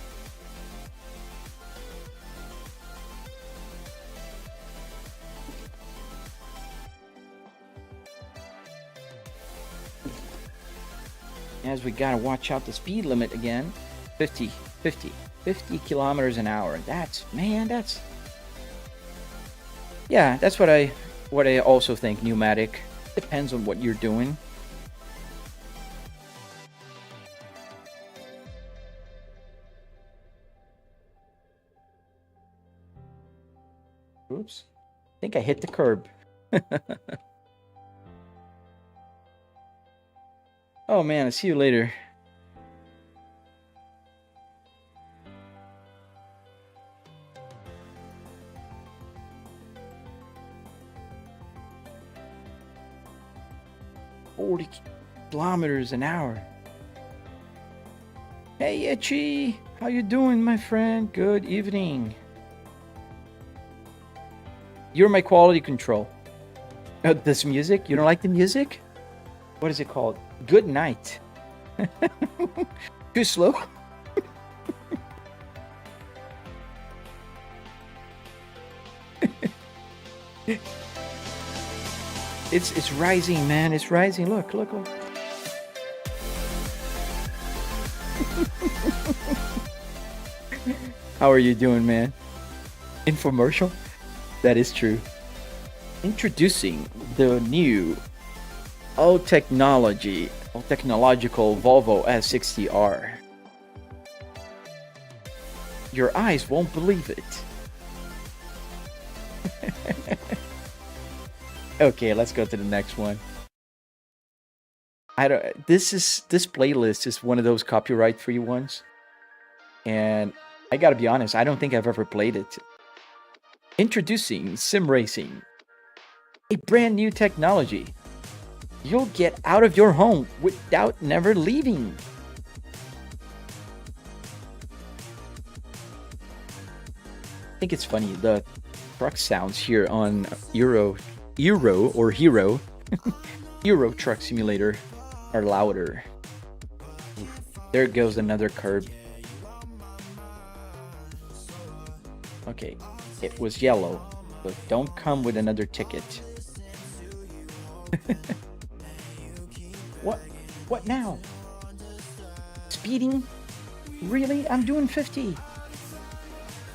A: As we gotta watch out the speed limit again. 50 kilometers an hour. That's yeah, that's what I also think. Pneumatic depends on what you're doing. Oops. I think I hit the curb. Oh man, I'll see you later. "40 kilometers an hour. Hey, Itchy! How you doing, my friend? Good evening. You're my quality control. This music? You don't like the music? What is it called? Good night. Too slow? It's rising, man. It's rising. Look, look, look. How are you doing, man? Infomercial? That is true. Introducing the new all-technological Volvo S60R. Your eyes won't believe it. Okay, let's go to the next one. This playlist is one of those copyright-free ones. And I gotta be honest, I don't think I've ever played it. Introducing Sim Racing. A brand new technology. You'll get out of your home without never leaving. I think it's funny, the truck sounds here on Euro Truck Simulator are louder. There goes another curb. Okay, it was yellow, but don't come with another ticket. What now? Speeding? Really? I'm doing 50.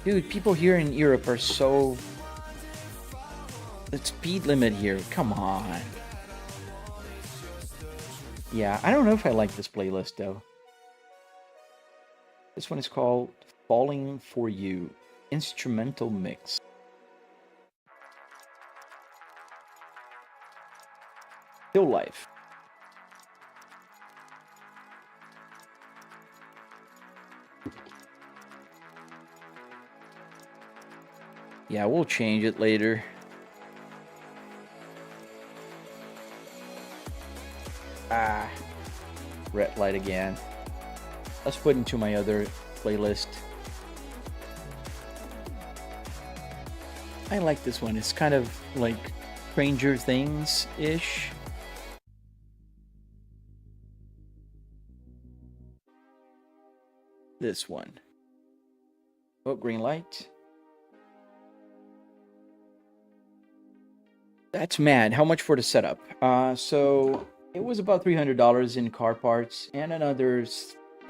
A: Dude, people here in Europe are so... The speed limit here, come on. Yeah, I don't know if I like this playlist though. This one is called Falling For You. Instrumental mix. Still life. Yeah, we'll change it later. Ah, red light again. Let's put into my other playlist. I like this one. It's kind of like Stranger Things-ish. This one. Oh, green light. That's mad. How much for the setup? So it was about $300 in car parts and another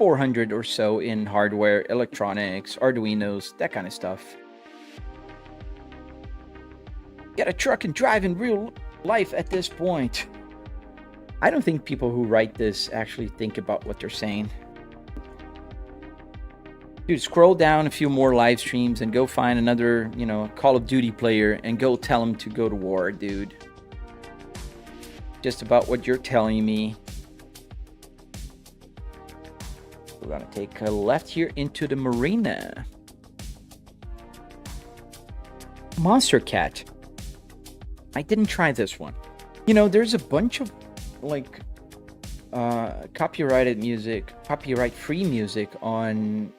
A: $400 or so in hardware, electronics, Arduinos, that kind of stuff. Get a truck and drive in real life at this point. I don't think people who write this actually think about what they're saying. Dude, scroll down a few more live streams and go find another, Call of Duty player and go tell him to go to war, dude. Just about what you're telling me. We're gonna take a left here into the marina. Monster Cat. I didn't try this one. There's a bunch of copyrighted music, copyright-free music on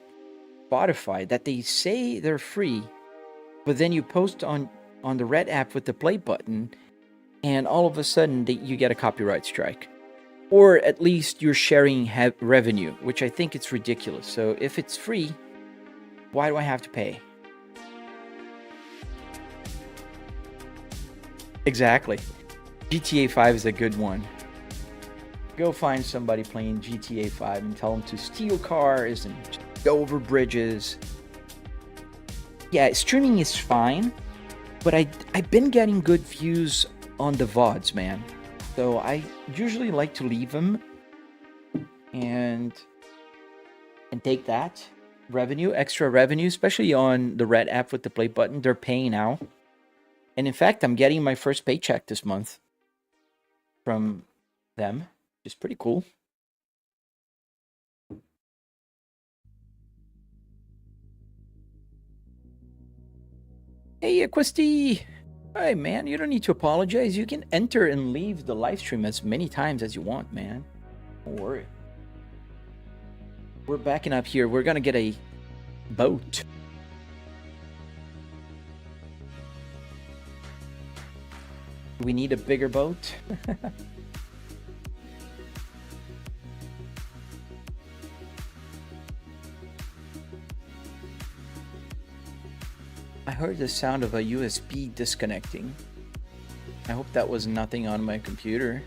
A: Spotify that they say they're free, but then you post on the red app with the play button, and all of a sudden you get a copyright strike. Or at least you're sharing revenue, which I think it's ridiculous. So if it's free, why do I have to pay? Exactly. GTA 5 is a good one. Go find somebody playing GTA 5 and tell them to steal cars and go over bridges. Yeah, streaming is fine, but I've been getting good views on the VODs, man. So I usually like to leave them and take that revenue, extra revenue, especially on the red app with the play button. They're paying now. And in fact, I'm getting my first paycheck this month from them, which is pretty cool. Hey, Equisty! Hey, man, you don't need to apologize. You can enter and leave the live stream as many times as you want, man. Don't worry. We're backing up here. We're gonna get a boat. We need a bigger boat. I heard the sound of a USB disconnecting. I hope that was nothing on my computer.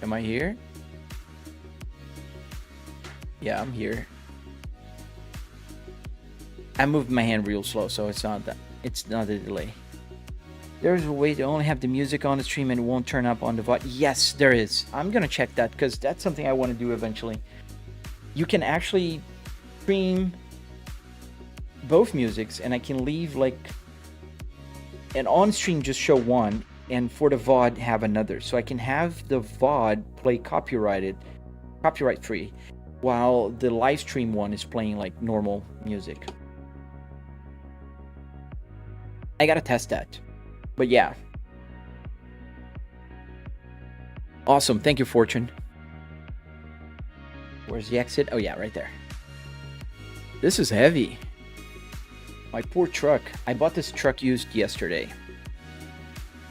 A: Am I here? Yeah, I'm here. I moved my hand real slow, so it's not a delay. There's a way to only have the music on the stream and it won't turn up on the VOD. Yes, there is. I'm gonna check that because that's something I want to do eventually. You can actually stream both musics, and I can leave like an on stream just show one, and for the VOD have another. So I can have the VOD play copyright free, while the live stream one is playing like normal music. I gotta test that. But yeah. Awesome. Thank you, Fortune. Where's the exit? Oh yeah, right there. This is heavy. My poor truck. I bought this truck used yesterday.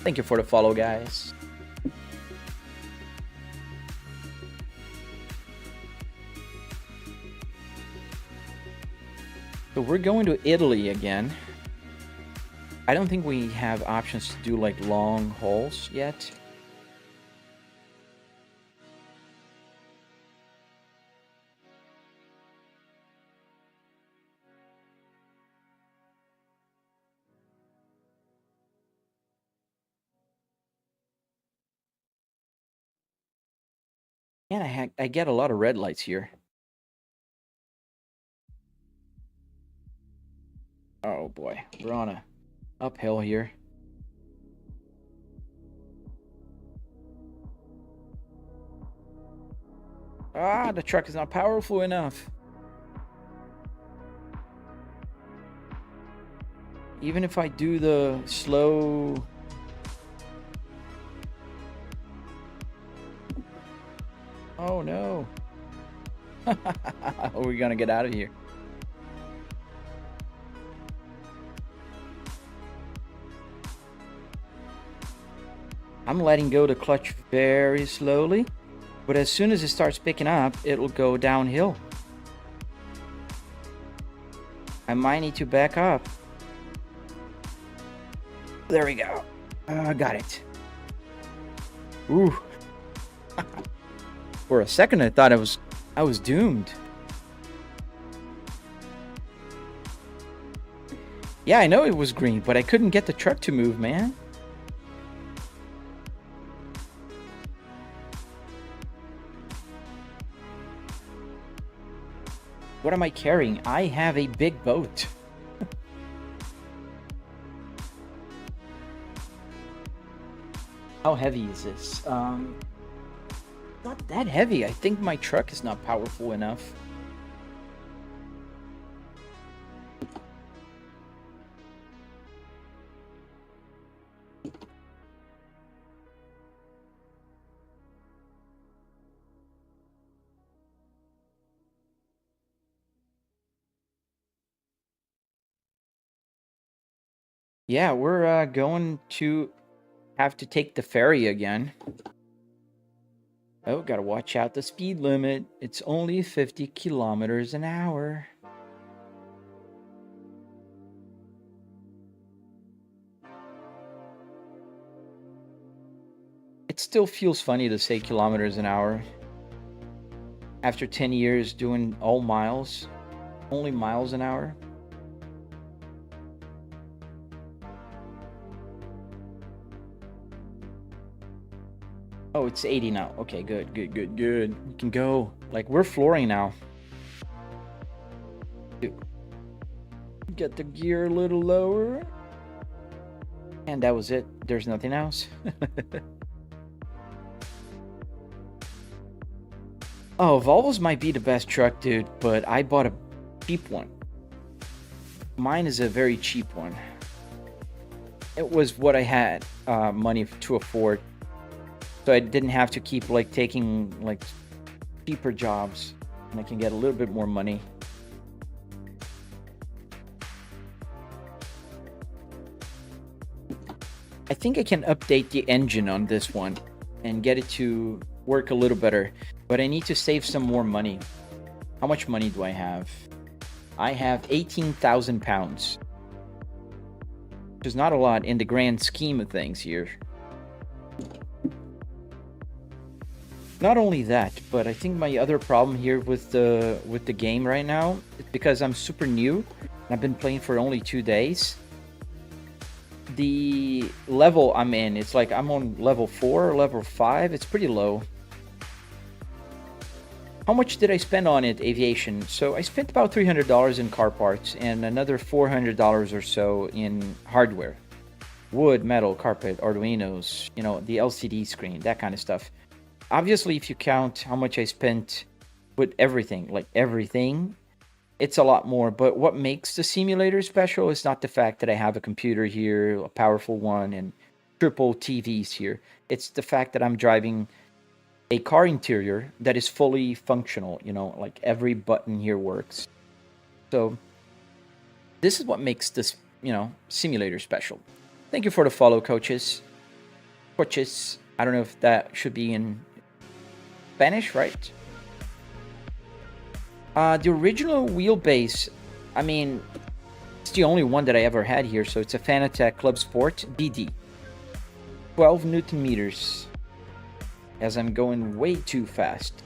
A: Thank you for the follow, guys. So we're going to Italy again. I don't think we have options to do like long hauls yet. And I get a lot of red lights here. Oh boy, we're on a uphill here. Ah, the truck is not powerful enough. Even if I do the slow... Oh no. How are we gonna get out of here? I'm letting go the clutch very slowly, but as soon as it starts picking up, it'll go downhill. I might need to back up. There we go. Got it. Ooh. For a second, I thought I was doomed. Yeah, I know it was green, but I couldn't get the truck to move, man. What am I carrying? I have a big boat. How heavy is this? Not that heavy. I think my truck is not powerful enough. Yeah, we're going to have to take the ferry again. Oh, gotta watch out the speed limit. It's only 50 kilometers an hour. It still feels funny to say kilometers an hour. After 10 years doing all miles, only miles an hour. Oh, it's 80 now. Okay, good. We can go. Like, we're flooring now. Get the gear a little lower. And that was it. There's nothing else. Oh, Volvos might be the best truck, dude, but I bought a cheap one. Mine is a very cheap one. It was what I had money to afford, so I didn't have to keep like taking like cheaper jobs, and I can get a little bit more money. I think I can update the engine on this one and get it to work a little better, but I need to save some more money. How much money do I have? I have 18,000 pounds, which is not a lot in the grand scheme of things here. Not only that, but I think my other problem here with the game right now is because I'm super new and I've been playing for only 2 days. The level I'm in, it's like I'm on level 4 or level 5. It's pretty low. How much did I spend on it, aviation? So I spent about $300 in car parts and another $400 or so in hardware. Wood, metal, carpet, Arduinos, you know, the LCD screen, that kind of stuff. Obviously, if you count how much I spent with everything, like everything, it's a lot more. But what makes the simulator special is not the fact that I have a computer here, a powerful one, and triple TVs here. It's the fact that I'm driving a car interior that is fully functional, you know, like every button here works. So this is what makes this, you know, simulator special. Thank you for the follow, coaches. Coaches, I don't know if that should be in Spanish, right? The original wheelbase, I mean, it's the only one that I ever had here, so it's a Fanatec Club Sport BD. 12 Newton meters. As I'm going way too fast.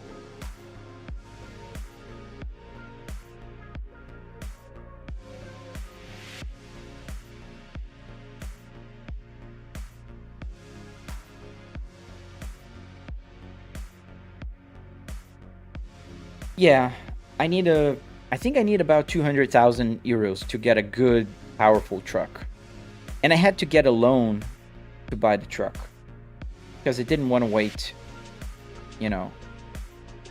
A: Yeah, I think I need about 200,000 euros to get a good, powerful truck. And I had to get a loan to buy the truck because I didn't want to wait, you know,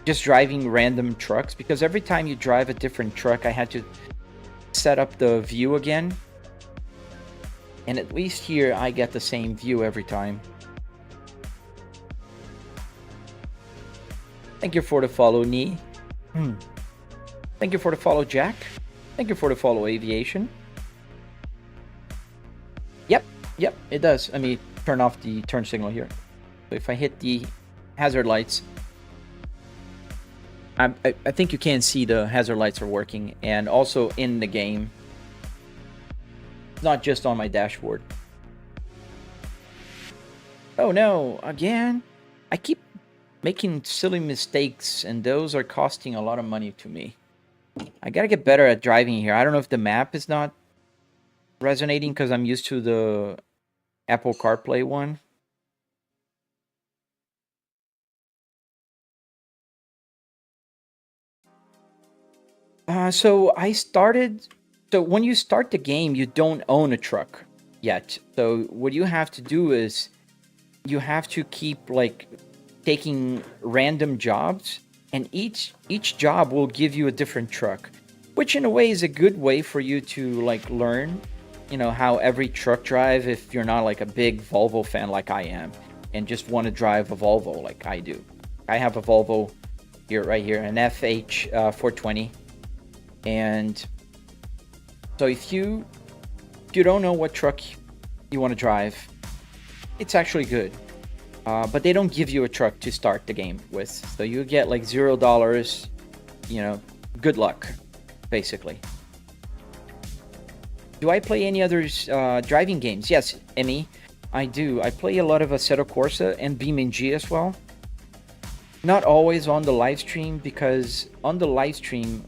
A: just driving random trucks, because every time you drive a different truck, I had to set up the view again. And at least here, I get the same view every time. Thank you for the follow, Nee. Thank you for the follow, Jack. Thank you for the follow, Aviation. Yep, it does. Let me turn off the turn signal here. So if I hit the hazard lights, I think you can see the hazard lights are working, and also in the game, not just on my dashboard. Oh no, again? I keep making silly mistakes, and those are costing a lot of money to me. I gotta get better at driving here. I don't know if the map is not resonating because I'm used to the Apple CarPlay one. So when you start the game, you don't own a truck yet. So what you have to do is you have to keep like taking random jobs, and each job will give you a different truck, which in a way is a good way for you to like learn, you know, how every truck drive if you're not like a big Volvo fan like I am and just want to drive a Volvo like I do. I have a Volvo here, right here, an FH 420. And so if you don't know what truck you want to drive, it's actually good. But they don't give you a truck to start the game with. So you get like $0, you know, good luck, basically. Do I play any other driving games? Yes, Emmy, I do. I play a lot of Assetto Corsa and BeamNG as well. Not always on the live stream, because on the live stream,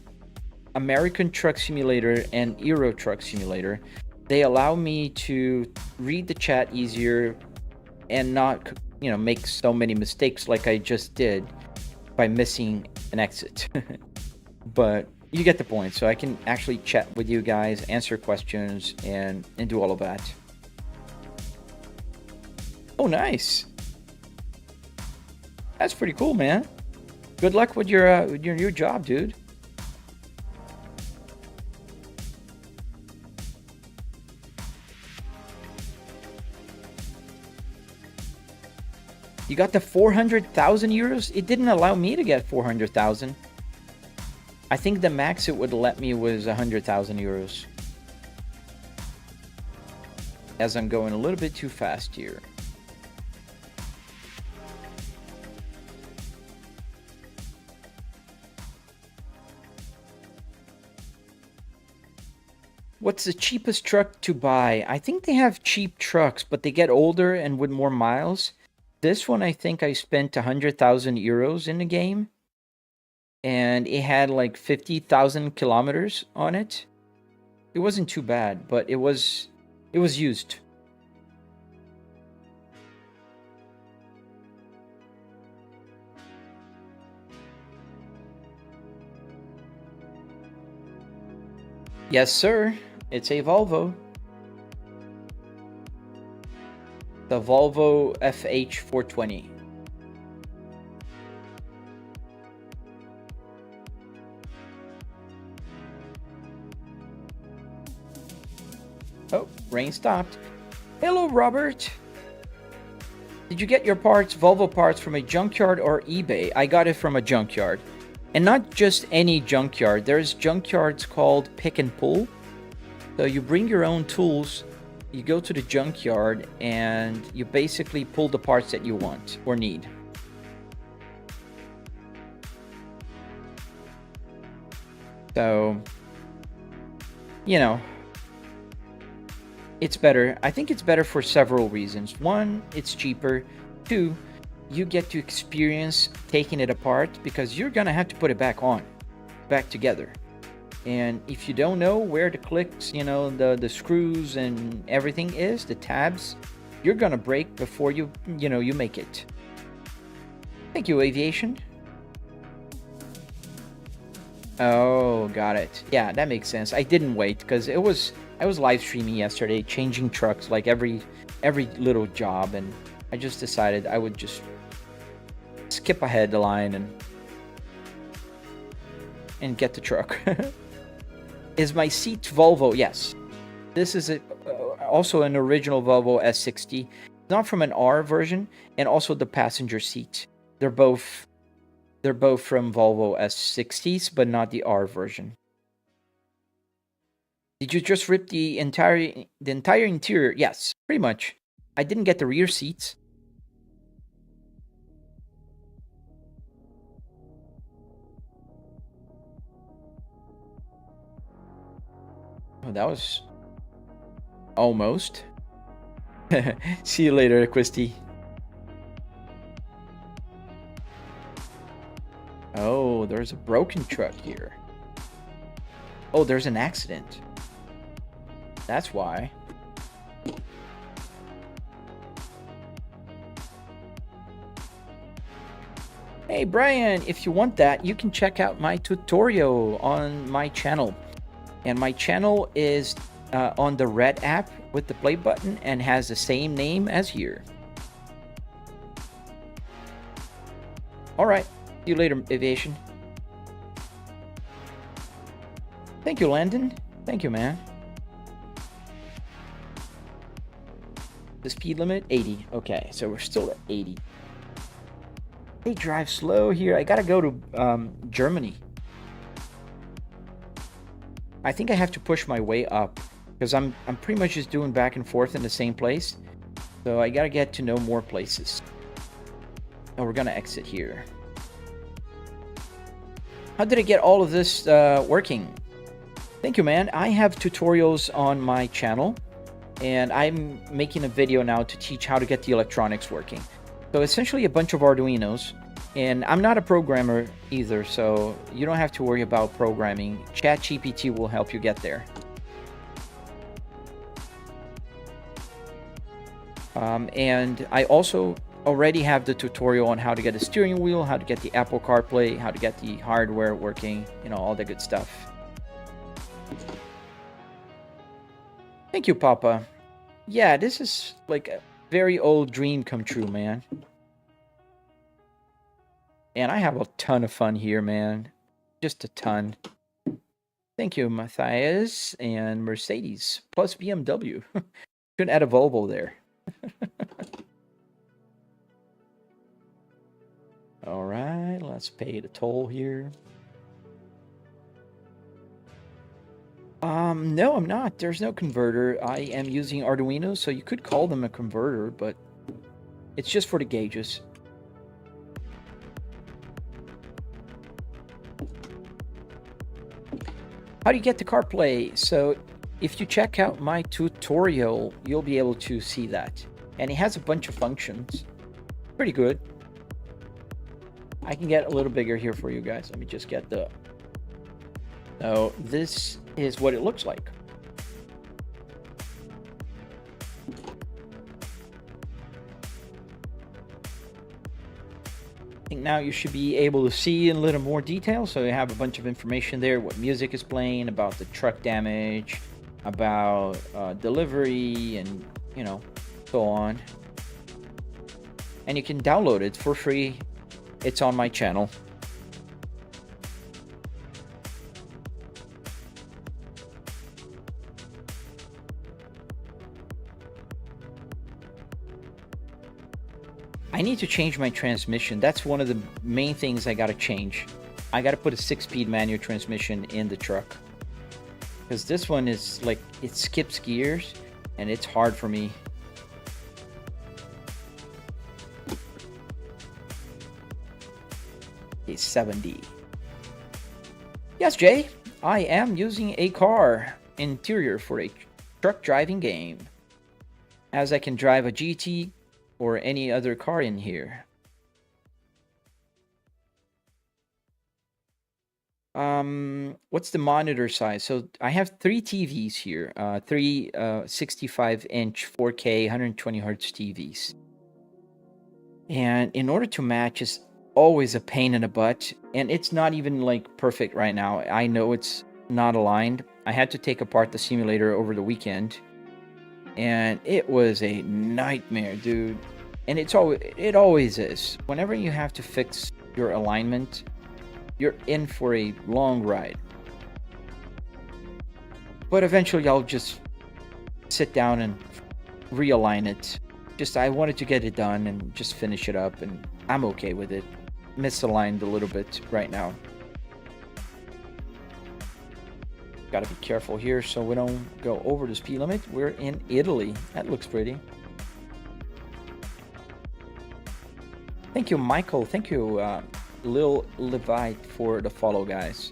A: American Truck Simulator and Euro Truck Simulator, they allow me to read the chat easier and not, you know, make so many mistakes like I just did by missing an exit. But you get the point. So I can actually chat with you guys, answer questions, and do all of that. Oh, nice. That's pretty cool, man. Good luck with your new job, dude. You got the 400,000 euros? It didn't allow me to get 400,000. I think the max it would let me was 100,000 euros. As I'm going a little bit too fast here. What's the cheapest truck to buy? I think they have cheap trucks, but they get older and with more miles. This one, I think I spent 100,000 euros in the game. And it had like 50,000 kilometers on it. It wasn't too bad, but it was used. Yes, sir. It's a Volvo. The Volvo FH420. Oh, rain stopped. Hello, Robert. Did you get your parts, Volvo parts, from a junkyard or eBay? I got it from a junkyard. And not just any junkyard. There's junkyards called pick and pull. So you bring your own tools, you go to the junkyard, and you basically pull the parts that you want or need. So, you know, it's better. I think it's better for several reasons. One, it's cheaper. Two, you get to experience taking it apart because you're gonna have to put it back on, back together. And if you don't know where the clicks, you know, the screws and everything is, the tabs, you're gonna break before you make it. Thank you, Aviation. Oh, got it. Yeah, that makes sense. I didn't wait because I was live streaming yesterday, changing trucks like every little job, and I just decided I would just skip ahead the line and get the truck. Is my seat Volvo? Yes. This is also an original Volvo S60. Not from an R version, and also the passenger seat. They're both from Volvo S60s, but not the R version. Did you just rip the entire interior? Yes, pretty much. I didn't get the rear seats. Oh, that was almost. See you later, Quisty. Oh, there's a broken truck here. Oh, there's an accident. That's why. Hey, Brian, if you want that, you can check out my tutorial on my channel. And my channel is on the red app with the play button and has the same name as here. All right. See you later, Aviation. Thank you, Landon. Thank you, man. The speed limit, 80. Okay, so we're still at 80. They drive slow here. I gotta go to Germany. I think I have to push my way up because I'm pretty much just doing back and forth in the same place. So I gotta get to know more places. Oh, we're gonna exit here. How did I get all of this working? Thank you, man. I have tutorials on my channel, and I'm making a video now to teach how to get the electronics working. So essentially a bunch of Arduinos, and I'm not a programmer either, so you don't have to worry about programming. ChatGPT will help you get there. And I also already have the tutorial on how to get a steering wheel, how to get the Apple CarPlay, how to get the hardware working, you know, all the good stuff. Thank you, Papa. Yeah, this is like very old dream come true, man. And I have a ton of fun here, man. Just a ton. Thank you, Matthias and Mercedes, plus BMW. Couldn't add a Volvo there. All right, let's pay the toll here. No, I'm not. There's no converter. I am using Arduino, so you could call them a converter, but it's just for the gauges. How do you get the CarPlay? So if you check out my tutorial, you'll be able to see that. And it has a bunch of functions. Pretty good. I can get a little bigger here for you guys. Let me just get the... So this is what it looks like. I think now you should be able to see in a little more detail. So you have a bunch of information there, what music is playing, about the truck damage, about delivery, and you know, so on. And you can download it for free. It's on my channel. I need to change my transmission. That's one of the main things I gotta change. I gotta put a 6-speed manual transmission in the truck. Because this one is like, it skips gears and it's hard for me. Okay, 70. Yes, Jay, I am using a car interior for a truck driving game, as I can drive a GT or any other car in here. What's the monitor size? So I have 3 TVs here, 3 65-inch 4K 120 hertz TVs. And in order to match is always a pain in the butt, and it's not even like perfect right now. I know it's not aligned. I had to take apart the simulator over the weekend, and it was a nightmare, dude. And it always is. Whenever you have to fix your alignment, you're in for a long ride. But eventually I'll just sit down and realign it. I wanted to get it done and just finish it up, and I'm okay with it. Misaligned a little bit right now. Gotta be careful here so we don't go over the speed limit. We're in Italy. That looks pretty. Thank you, Michael. Thank you, Lil Levite, for the follow, guys.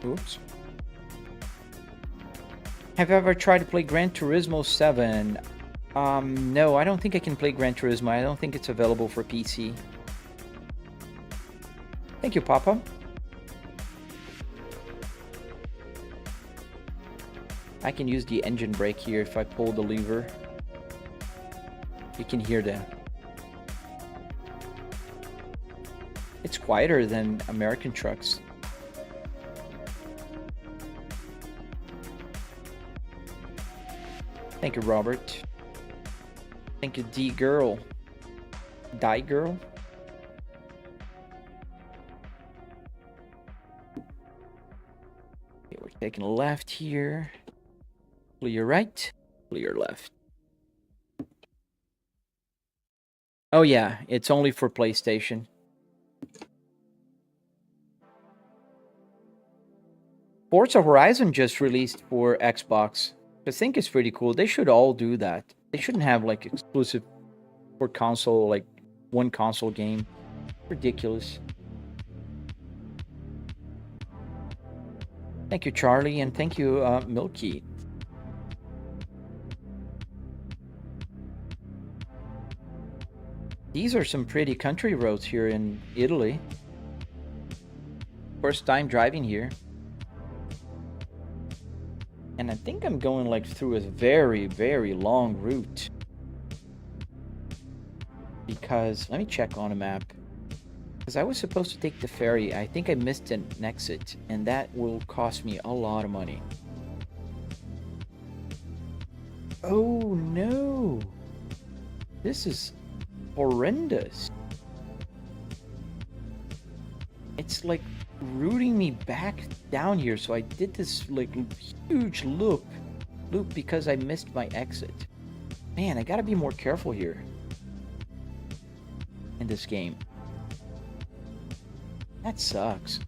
A: Oops. Have you ever tried to play Gran Turismo 7? No, I don't think I can play Gran Turismo. I don't think it's available for PC. Thank you, Papa. I can use the engine brake here if I pull the lever. You can hear that. It's quieter than American trucks. Thank you, Robert. Thank you, D-Girl. Die-Girl? Okay, we're taking a left here. Clear right, clear left. Oh yeah, it's only for PlayStation. Forza Horizon just released for Xbox. I think it's pretty cool. They should all do that. They shouldn't have like exclusive for console, like one console game. Ridiculous. Thank you, Charlie, and thank you, Milky. These are some pretty country roads here in Italy. First time driving here. And I think I'm going like through a very, very long route. Because, let me check on a map. Because I was supposed to take the ferry. I think I missed an exit, and that will cost me a lot of money. Oh no! This is horrendous. It's like rooting me back down here, so I did this like huge loop because I missed my exit. Man, I gotta be more careful here in this game. That sucks.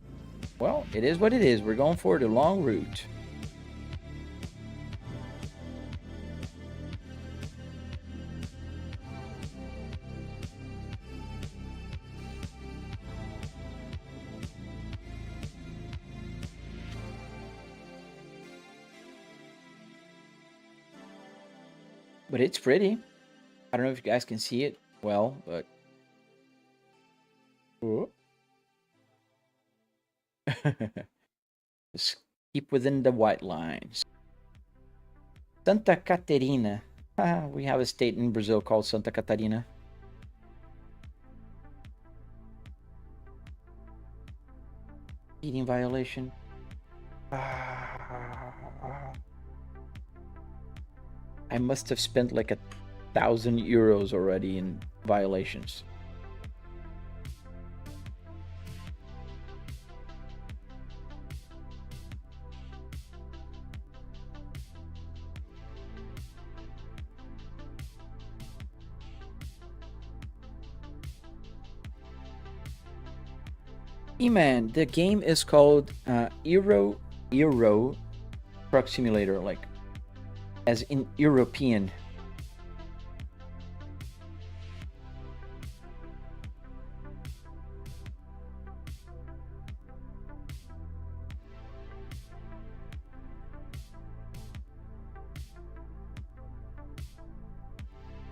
A: Well, it is what it is. We're going for the long route. But it's pretty. I don't know if you guys can see it well, but... Just keep within the white lines. Santa Catarina. We have a state in Brazil called Santa Catarina. Eating violation. I must have spent like 1,000 euros already in violations. Man, the game is called Euro Truck Simulator, like as in European.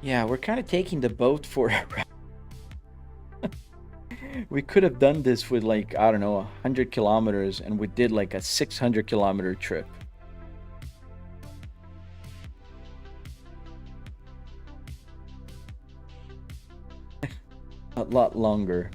A: Yeah, we're kind of taking the boat for a ride. We could have done this with like, I don't know, 100 kilometers, and we did like a 600-kilometer trip. A lot longer.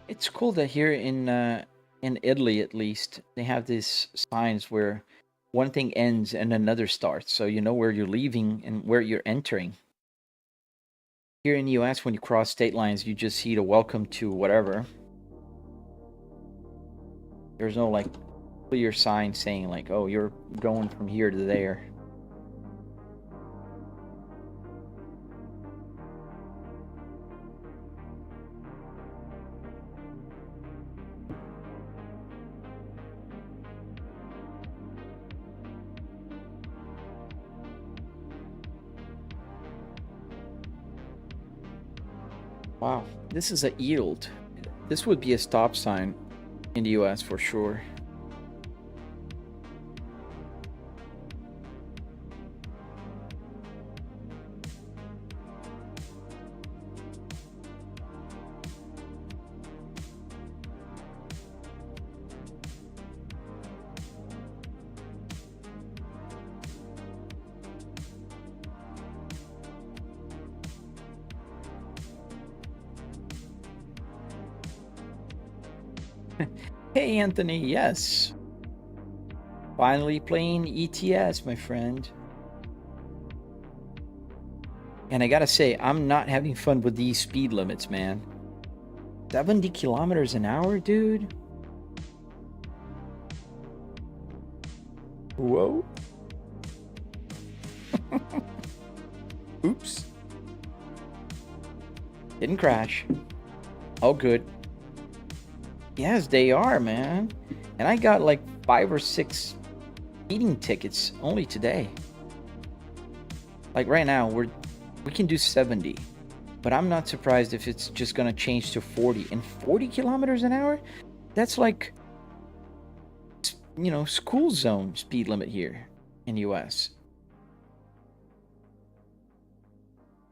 A: It's cool that here in Italy, at least, they have these signs where one thing ends and another starts, so you know where you're leaving and where you're entering. Here in the US, when you cross state lines, you just see the welcome to whatever. There's no like clear sign saying like, oh, you're going from here to there. Wow, this is a yield. This would be a stop sign in the US for sure. Hey, Anthony, yes. Finally playing ETS, my friend. And I gotta say, I'm not having fun with these speed limits, man. 70 kilometers an hour, dude? Whoa. Oops. Didn't crash. All good. Yes, they are, man. And I got like 5 or 6 speeding tickets only today. Like right now, we can do 70. But I'm not surprised if it's just gonna change to 40. And 40 kilometers an hour? That's like, you know, school zone speed limit here in the US.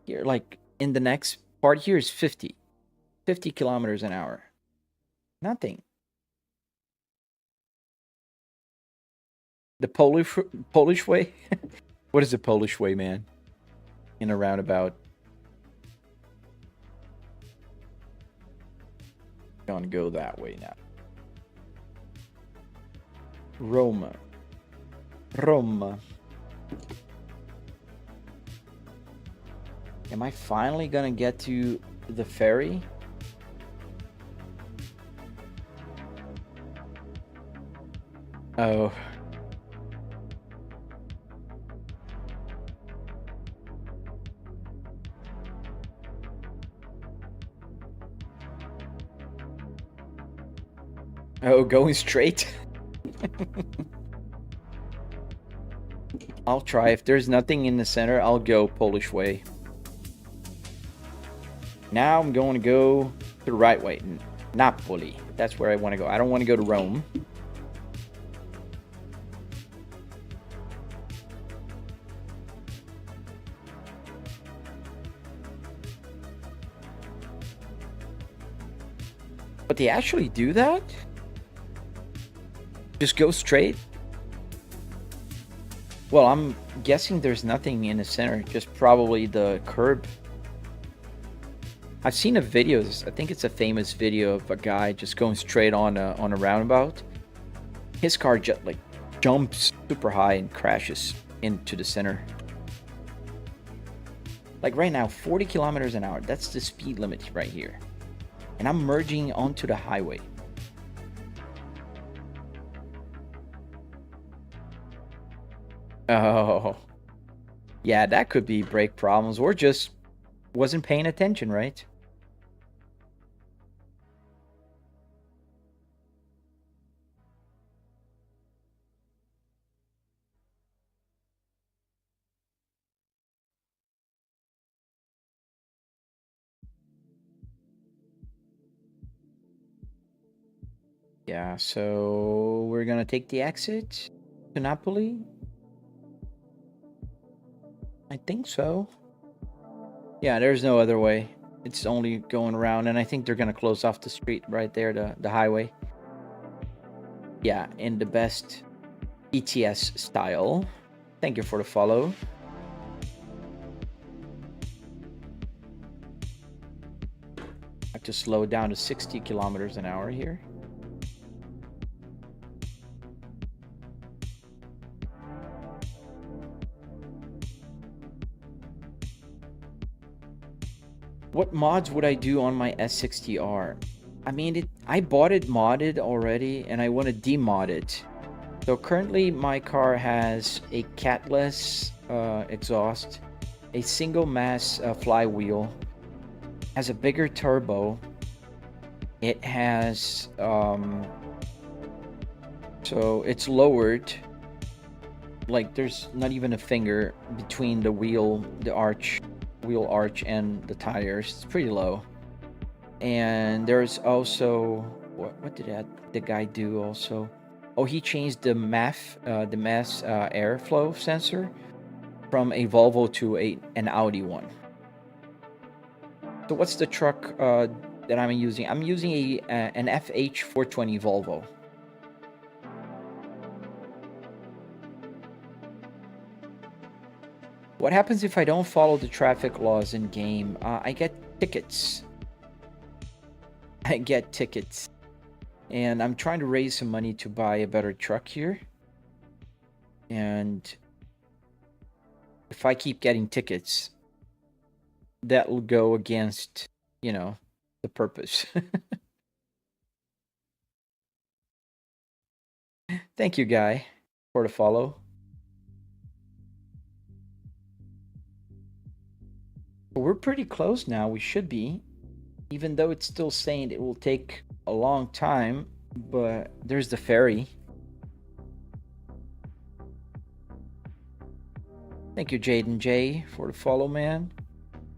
A: Here, like in the next part here is 50 kilometers an hour. Nothing. The Polish way? What is the Polish way, man? In a roundabout. Gonna go that way now. Roma. Am I finally gonna get to the ferry? Oh. Oh, going straight? I'll try. If there's nothing in the center, I'll go Polish way. Now I'm going to go the right way. Napoli. That's where I want to go. I don't want to go to Rome. But they actually do that? Just go straight? Well, I'm guessing there's nothing in the center, just probably the curb. I've seen a video, I think it's a famous video of a guy just going straight on a roundabout. His car just like jumps super high and crashes into the center. Like right now, 40 kilometers an hour. That's the speed limit right here. And I'm merging onto the highway. Oh, yeah, that could be brake problems or just wasn't paying attention, right? Yeah, so we're gonna take the exit to Napoli. I think so. Yeah, there's no other way. It's only going around, and I think they're gonna close off the street right there, the highway. Yeah, in the best ETS style. Thank you for the follow. I have to slow down to 60 kilometers an hour here. What mods would I do on my S60R? I mean, I bought it modded already, and I want to demod it. So currently, my car has a catless exhaust, a single mass flywheel, has a bigger turbo. It has so it's lowered. Like there's not even a finger between the wheel arch, and the tires. It's pretty low. And there's also what did the guy do also? Oh, he changed the mass airflow sensor from a Volvo to an Audi one. So what's the truck that I'm using? I'm using an FH420 Volvo. What happens if I don't follow the traffic laws in game? I get tickets. And I'm trying to raise some money to buy a better truck here. And if I keep getting tickets, that will go against, the purpose. Thank you, Guy, for the follow. We're pretty close now. We should be. Even though it's still saying it will take a long time, but there's the ferry. Thank you, Jaden J, for the follow, man.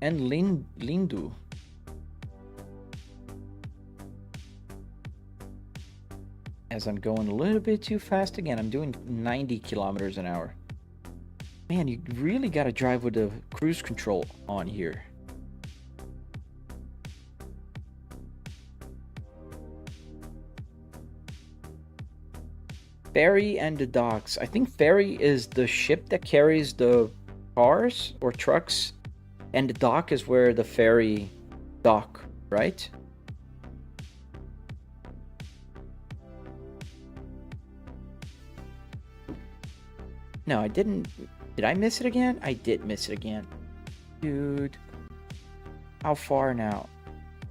A: And Lindu. As I'm going a little bit too fast again, I'm doing 90 kilometers an hour. Man, you really gotta drive with the cruise control on here. Ferry and the docks. I think ferry is the ship that carries the cars or trucks, and the dock is where the ferry dock, right? No, I didn't. Did I miss it again? I did miss it again. Dude. How far now?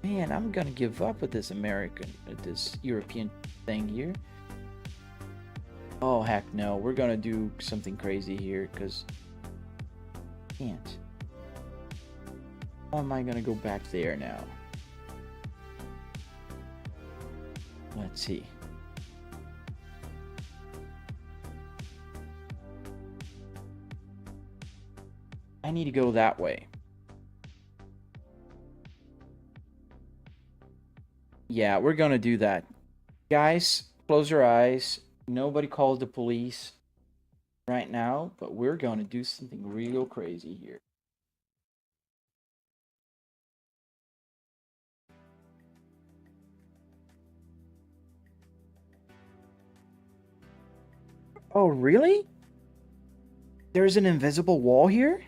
A: Man, I'm gonna give up with this this European thing here. Oh, heck no. We're gonna do something crazy here, because... Can't. How am I gonna go back there now? Let's see. I need to go that way. Yeah, we're gonna do that. Guys, close your eyes. Nobody calls the police right now, but we're gonna do something real crazy here. Oh, really? There's an invisible wall here?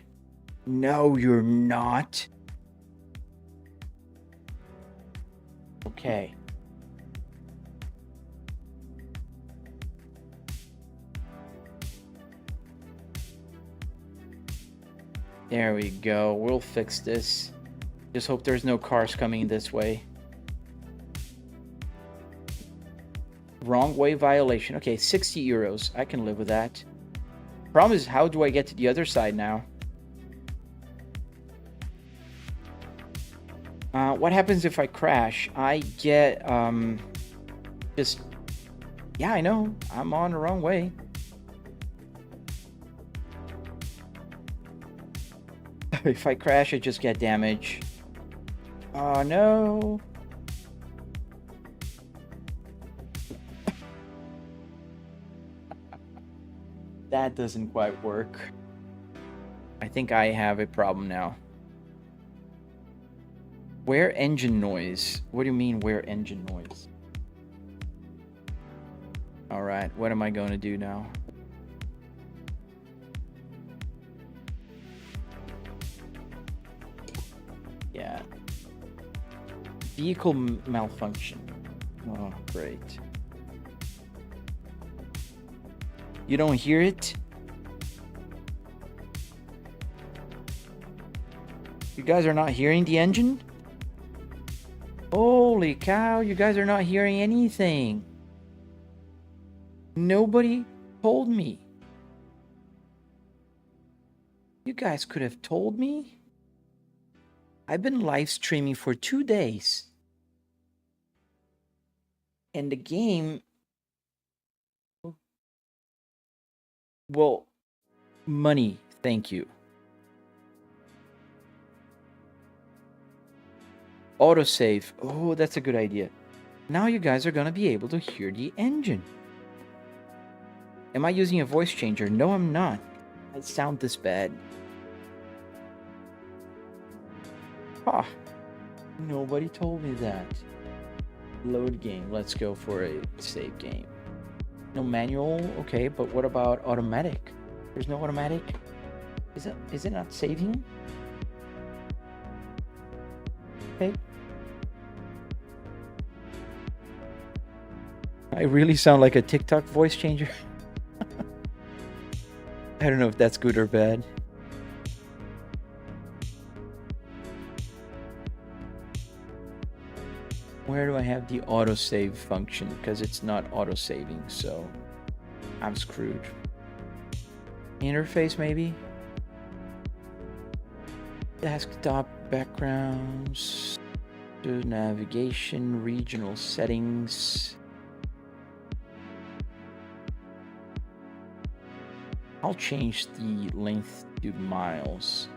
A: No, you're not. Okay. There we go. We'll fix this. Just hope there's no cars coming this way. Wrong way violation. Okay, 60 euros. I can live with that. Problem is, how do I get to the other side now? What happens if I crash? I get, just... Yeah, I know. I'm on the wrong way. If I crash, I just get damage. Oh, no. That doesn't quite work. I think I have a problem now. Where engine noise? What do you mean, where engine noise? Alright, what am I going to do now? Yeah. Vehicle malfunction. Oh, great. You don't hear it? You guys are not hearing the engine? Holy cow, you guys are not hearing anything. Nobody told me. You guys could have told me. I've been live streaming for 2 days. And the game... Well, money, thank you. Autosave. Oh, that's a good idea. Now you guys are gonna be able to hear the engine. Am I using a voice changer? No, I'm not. I sound this bad. Ah, nobody told me that. Load game. Let's go for a save game. No manual? Okay, but what about automatic? There's no automatic? Is it not saving? Okay. I really sound like a TikTok voice changer. I don't know if that's good or bad. Where do I have the autosave function? Because it's not autosaving, so I'm screwed. Interface, maybe? Desktop backgrounds, to navigation, regional settings. I'll change the length to miles.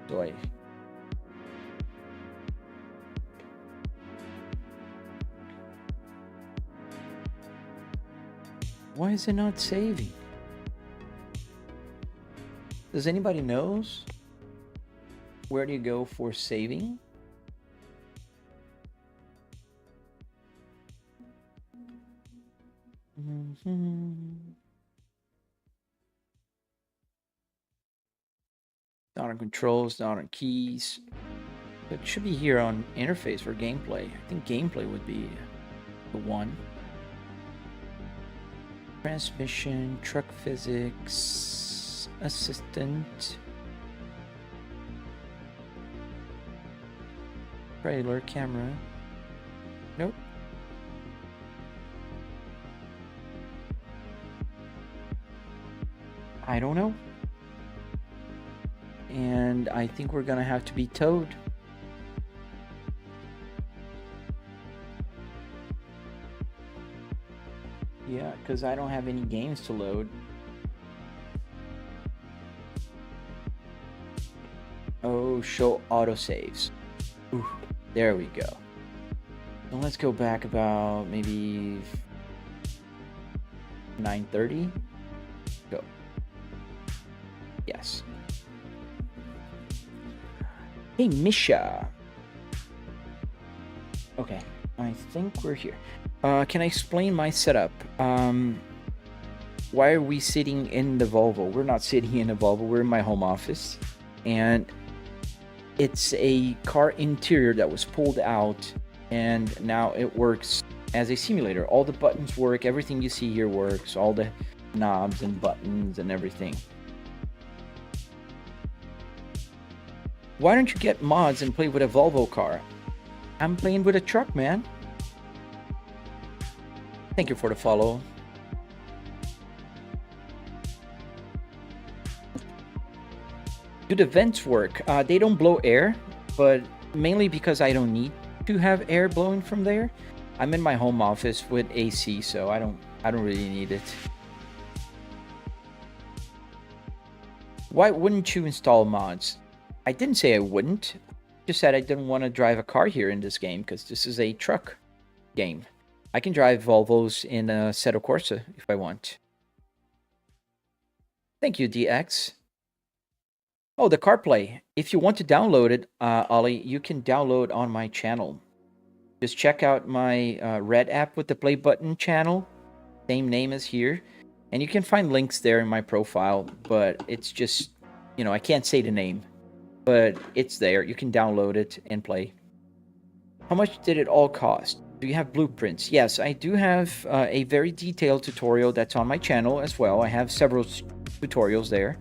A: So why is it not saving? Does anybody knows? Where do you go for saving? Not on controls, not on keys. It should be here on interface for gameplay. I think gameplay would be the one. Transmission, truck physics, assistant. Trailer, camera. Nope. I don't know. And I think we're gonna have to be towed. Yeah, because I don't have any games to load. Oh, show autosaves. Ooh, there we go. So let's go back about maybe 9:30. Go. Yes. Hey, Misha. Okay, I think we're here. Can I explain my setup? Why are we sitting in the Volvo? We're not sitting in a Volvo. We're in my home office. And it's a car interior that was pulled out. And now it works as a simulator. All the buttons work. Everything you see here works. All the knobs and buttons and everything. Why don't you get mods and play with a Volvo car? I'm playing with a truck, man. Thank you for the follow. Do the vents work? They don't blow air, but mainly because I don't need to have air blowing from there. I'm in my home office with AC, so I don't really need it. Why wouldn't you install mods? I didn't say I wouldn't. Just said I didn't want to drive a car here in this game because this is a truck game. I can drive Volvos in a Assetto Corsa if I want. Thank you, DX. Oh, the CarPlay. If you want to download it, Ollie, you can download on my channel. Just check out my red app with the play button channel. Same name as here. And you can find links there in my profile, but it's just, you know, I can't say the name. But it's there. You can download it and play. How much did it all cost? Do you have blueprints? Yes, I do have a very detailed tutorial that's on my channel as well. I have several tutorials there.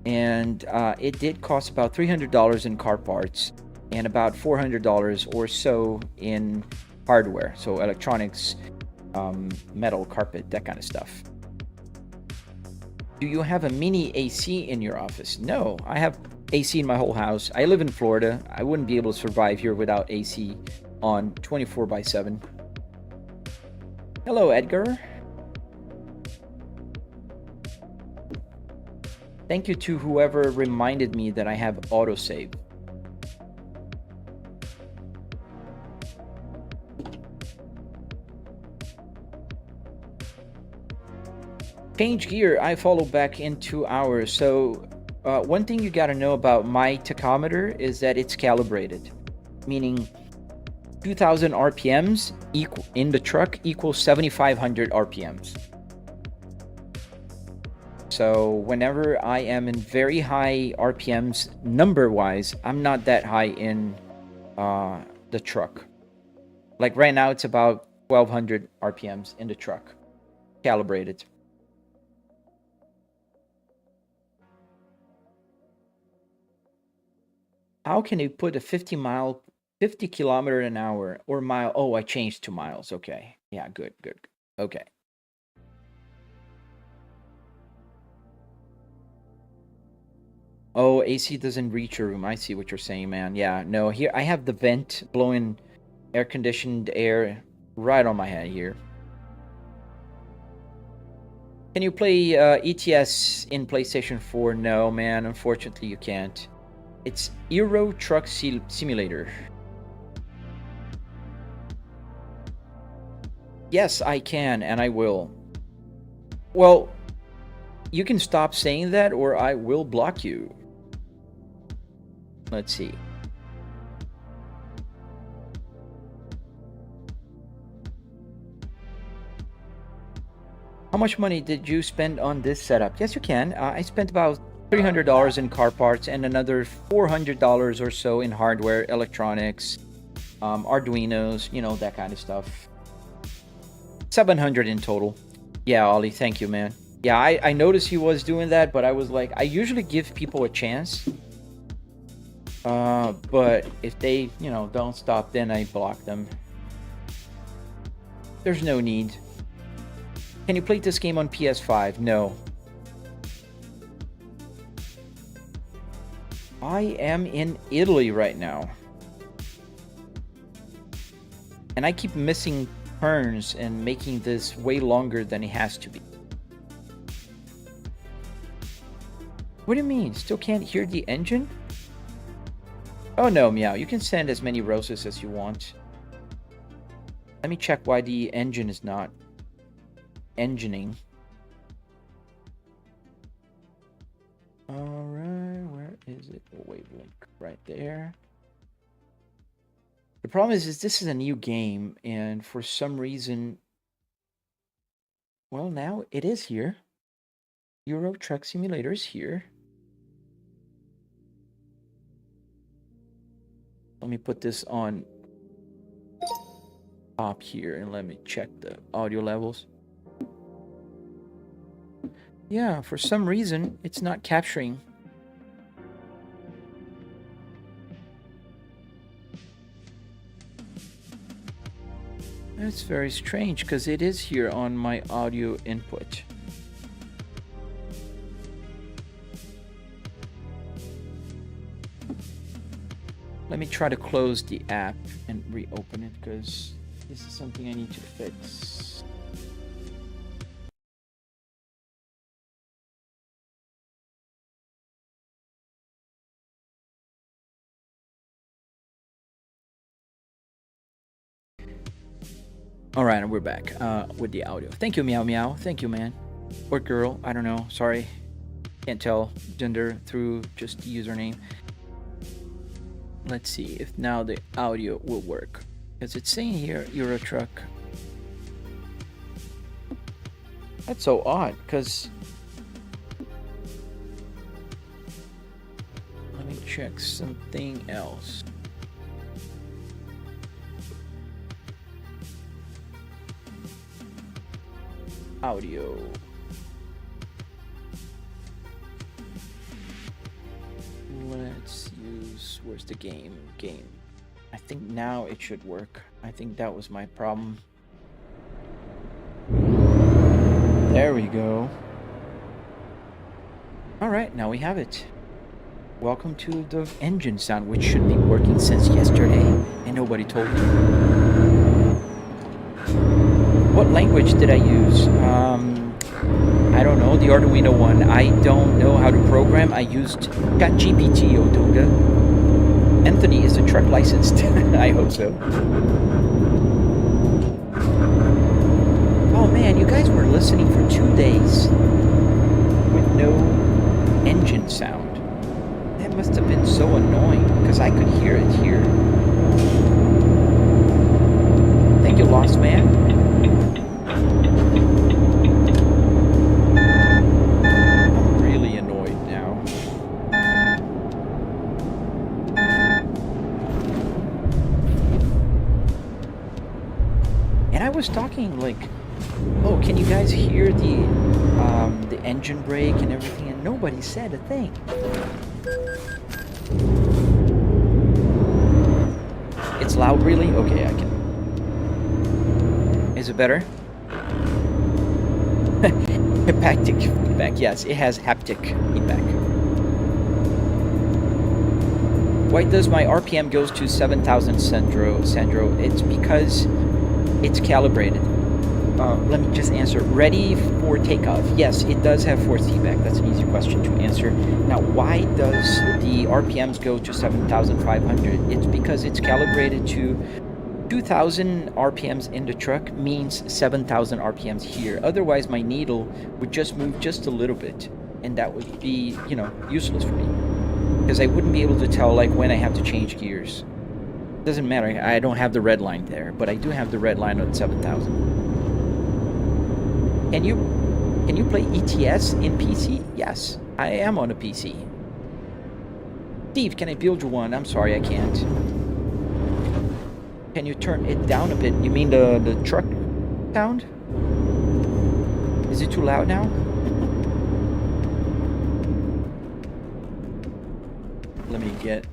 A: And it did cost about $300 in car parts and about $400 or so in hardware. So electronics, metal, carpet, that kind of stuff. Do you have a mini AC in your office? No, I have AC in my whole house. I live in Florida. I wouldn't be able to survive here without AC on 24/7. Hello, Edgar. Thank you to whoever reminded me that I have autosave. Change gear, I follow back in 2 hours. So one thing you got to know about my tachometer is that it's calibrated, meaning 2000 RPMs in the truck equals 7500 RPMs. So whenever I am in very high RPMs number-wise, I'm not that high in the truck. Like right now, it's about 1200 RPMs in the truck, calibrated. How can you put a 50 kilometer an hour or mile? Oh, I changed to miles. Okay. Yeah, good. Okay. Oh, AC doesn't reach your room. I see what you're saying, man. Yeah, no, here I have the vent blowing air-conditioned air right on my head here. Can you play ETS in PlayStation 4? No, man, unfortunately you can't. It's Euro Truck Simulator. Yes, I can, and I will. Well, You can stop saying that or I will block you. Let's see. How much money did you spend on this setup? Yes, you can. I spent about $300 in car parts and another $400 or so in hardware, electronics, Arduinos, you know, that kind of stuff. 700 in total. Yeah, Ollie, thank you, man. Yeah, I noticed he was doing that, but I was like, I usually give people a chance. But if they, you know, don't stop, then I block them. There's no need. Can you play this game on PS5? No. I am in Italy right now. And I keep missing turns and making this way longer than it has to be. What do you mean? Still can't hear the engine? Oh no, Meow. You can send as many roses as you want. Let me check why the engine is not engineing. Alright, where is it? Oh, wavelength right there. The problem is this is a new game, and for some reason, well, now it is here. Euro Truck Simulator is here. Let me put this on top here and let me check the audio levels. Yeah, for some reason, it's not capturing. That's very strange because it is here on my audio input. Let me try to close the app and reopen it because this is something I need to fix. All right, we're back with the audio. Thank you, Meow Meow. Thank you, man. Or girl, I don't know. Sorry. Can't tell gender through just the username. Let's see if now the audio will work. Because it's saying here, Euro Truck. That's so odd, because... Let me check something else. Audio. Let's use, where's the game? I think now it should work. I think that was my problem. There we go. Alright, now we have it. Welcome to the engine sound, which should be working since yesterday, and nobody told me. What language did I use? I don't know, the Arduino one. I don't know how to program. I used ChatGPT, Otonga. Anthony, is the truck licensed? I hope so. Oh man, you guys were listening for 2 days with no engine sound. That must have been so annoying, because I could hear it here. Thank you, Lost Man. Talking like, oh, can you guys hear the engine brake and everything? And nobody said a thing. It's loud, really? Okay, I can. Is it better? Haptic feedback. Yes, it has haptic feedback. Why does my RPM goes to 7,000, Sandro? It's because it's calibrated. Let me just answer. Ready for takeoff. Yes, it does have force feedback. That's an easy question to answer. Now, why does the RPMs go to 7,500? It's because it's calibrated to 2,000 RPMs in the truck means 7,000 RPMs here. Otherwise, my needle would just move just a little bit, and that would be, you know, useless for me. Because I wouldn't be able to tell, like, when I have to change gears. Doesn't matter, I don't have the red line there, but I do have the red line on 7,000. Can you play ETS in PC? Yes, I am on a PC. Steve, can I build you one? I'm sorry, I can't. Can you turn it down a bit? You mean the truck sound? Is it too loud now? Let me get...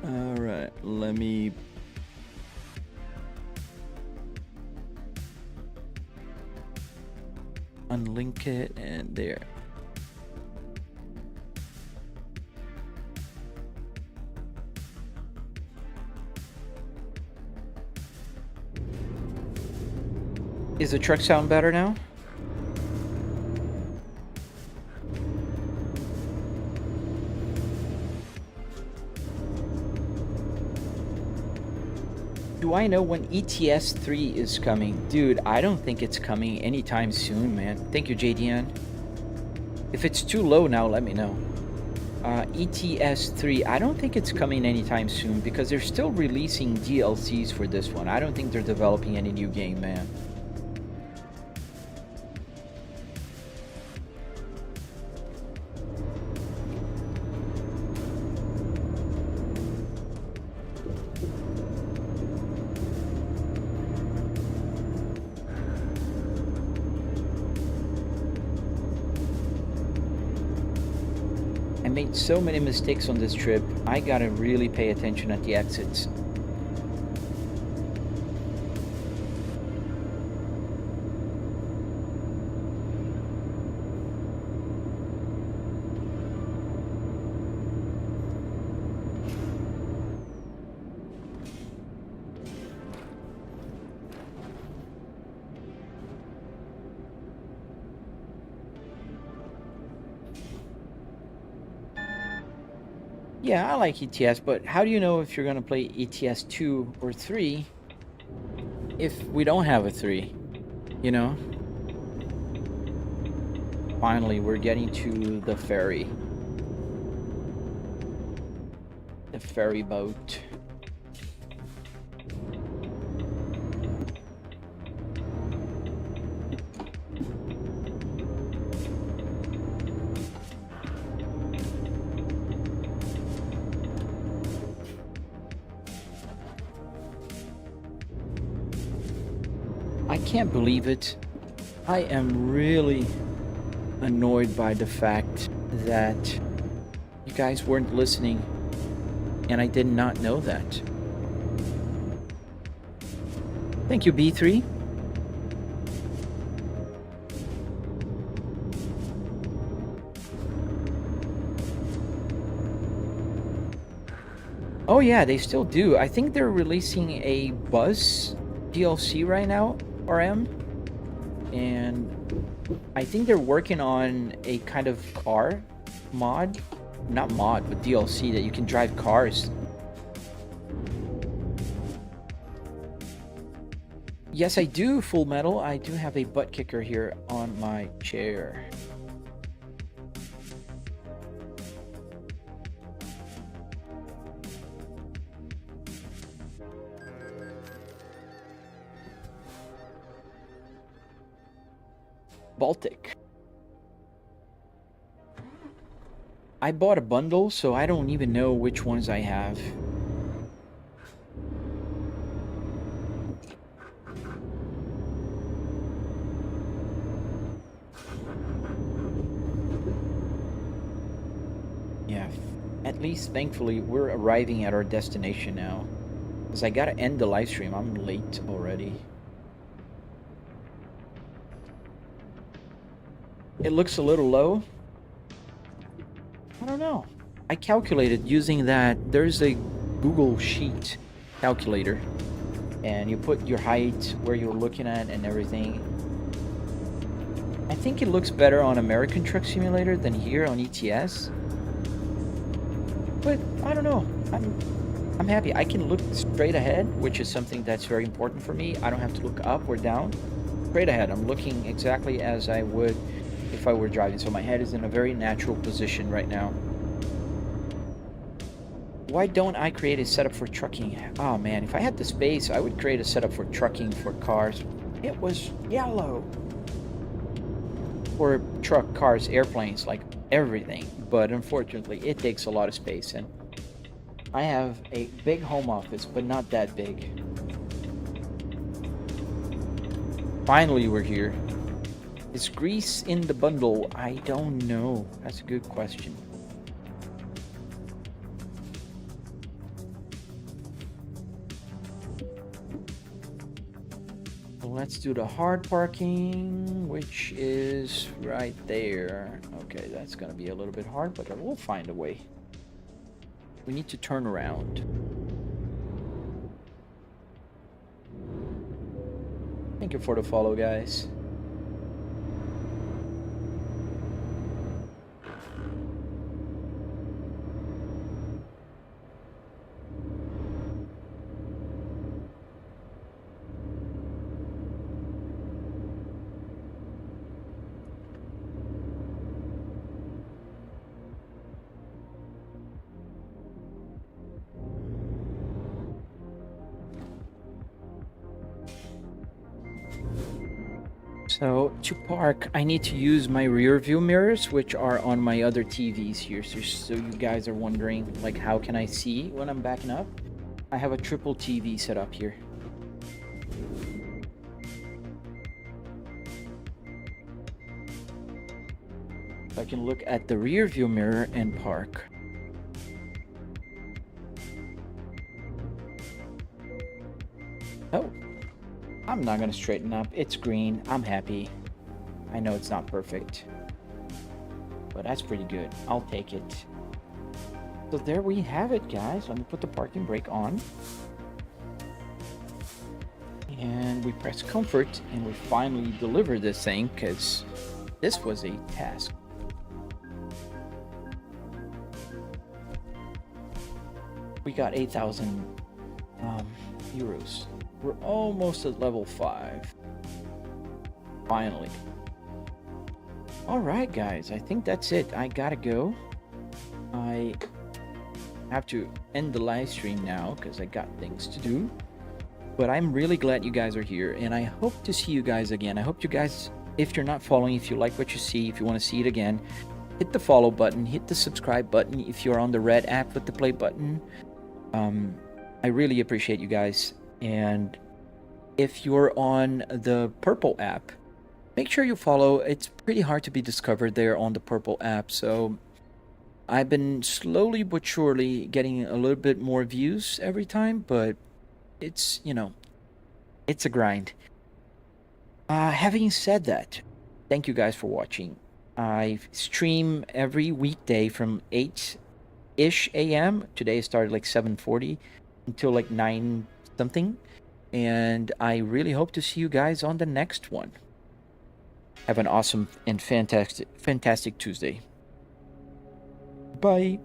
A: Alright, let me... unlink it, and there. Is the truck sound better now? Do I know when ETS 3 is coming? Dude, I don't think it's coming anytime soon, man. Thank you, JDN. If it's too low now, let me know. ETS 3, I don't think it's coming anytime soon because they're still releasing DLCs for this one. I don't think they're developing any new game, man. Made so many mistakes on this trip. I gotta really pay attention at the exits. Yeah, I like ETS, but how do you know if you're gonna play ETS 2 or 3 if we don't have a 3, you know? Finally, we're getting to the ferry. The ferry boat. I can't believe it. I am really annoyed by the fact that you guys weren't listening, and I did not know that. Thank you, B3. Oh yeah, they still do. I think they're releasing a bus DLC right now, RM, and I think they're working on a kind of car mod, not mod, but DLC that you can drive cars. Yes, I do, Full Metal. I do have a butt kicker here on my chair. Baltic. I bought a bundle, so I don't even know which ones I have. Yeah, at least thankfully we're arriving at our destination now. Because I gotta end the live stream, I'm late already. It looks a little low. I don't know. I calculated using that. There's a Google Sheet calculator, and you put your height, where you're looking at, and everything. I think it looks better on American Truck Simulator than here on ETS. But I don't know. I'm happy. I can look straight ahead, which is something that's very important for me. I don't have to look up or down. Straight ahead. I'm looking exactly as I would if I were driving. So my head is in a very natural position right now. Why don't I create a setup for trucking? Oh man, if I had the space, I would create a setup for trucking for cars. It was yellow. For truck, cars, airplanes, like everything. But unfortunately, it takes a lot of space. And I have a big home office, but not that big. Finally, we're here. Is grease in the bundle? I don't know. That's a good question. Let's do the hard parking, which is right there. Okay, that's gonna be a little bit hard, but we'll find a way. We need to turn around. Thank you for the follow, guys. So to park, I need to use my rear view mirrors, which are on my other TVs here. So you guys are wondering, like, how can I see when I'm backing up? I have a triple TV set up here. So I can look at the rear view mirror and park. Oh. I'm not gonna straighten up. It's green. I'm happy. I know it's not perfect, but that's pretty good. I'll take it. So there we have it, guys. Let me put the parking brake on. And we press comfort, and we finally deliver this thing, because this was a task. We got 8,000 euros. We're almost at level 5. Finally. Alright, guys. I think that's it. I gotta go. I have to end the live stream now because I got things to do. But I'm really glad you guys are here, and I hope to see you guys again. I hope you guys, if you're not following, if you like what you see, if you want to see it again, hit the follow button, hit the subscribe button if you're on the red app with the play button. I really appreciate you guys. And if you're on the purple app, make sure you follow. It's pretty hard to be discovered there on the purple app. So I've been slowly but surely getting a little bit more views every time, but it's, you know, it's a grind. Having said that, thank you guys for watching. I stream every weekday from 8-ish a.m. Today I started like 7:40 until like 9 something, and I really hope to see you guys on the next one. Have an awesome and fantastic Tuesday. Bye.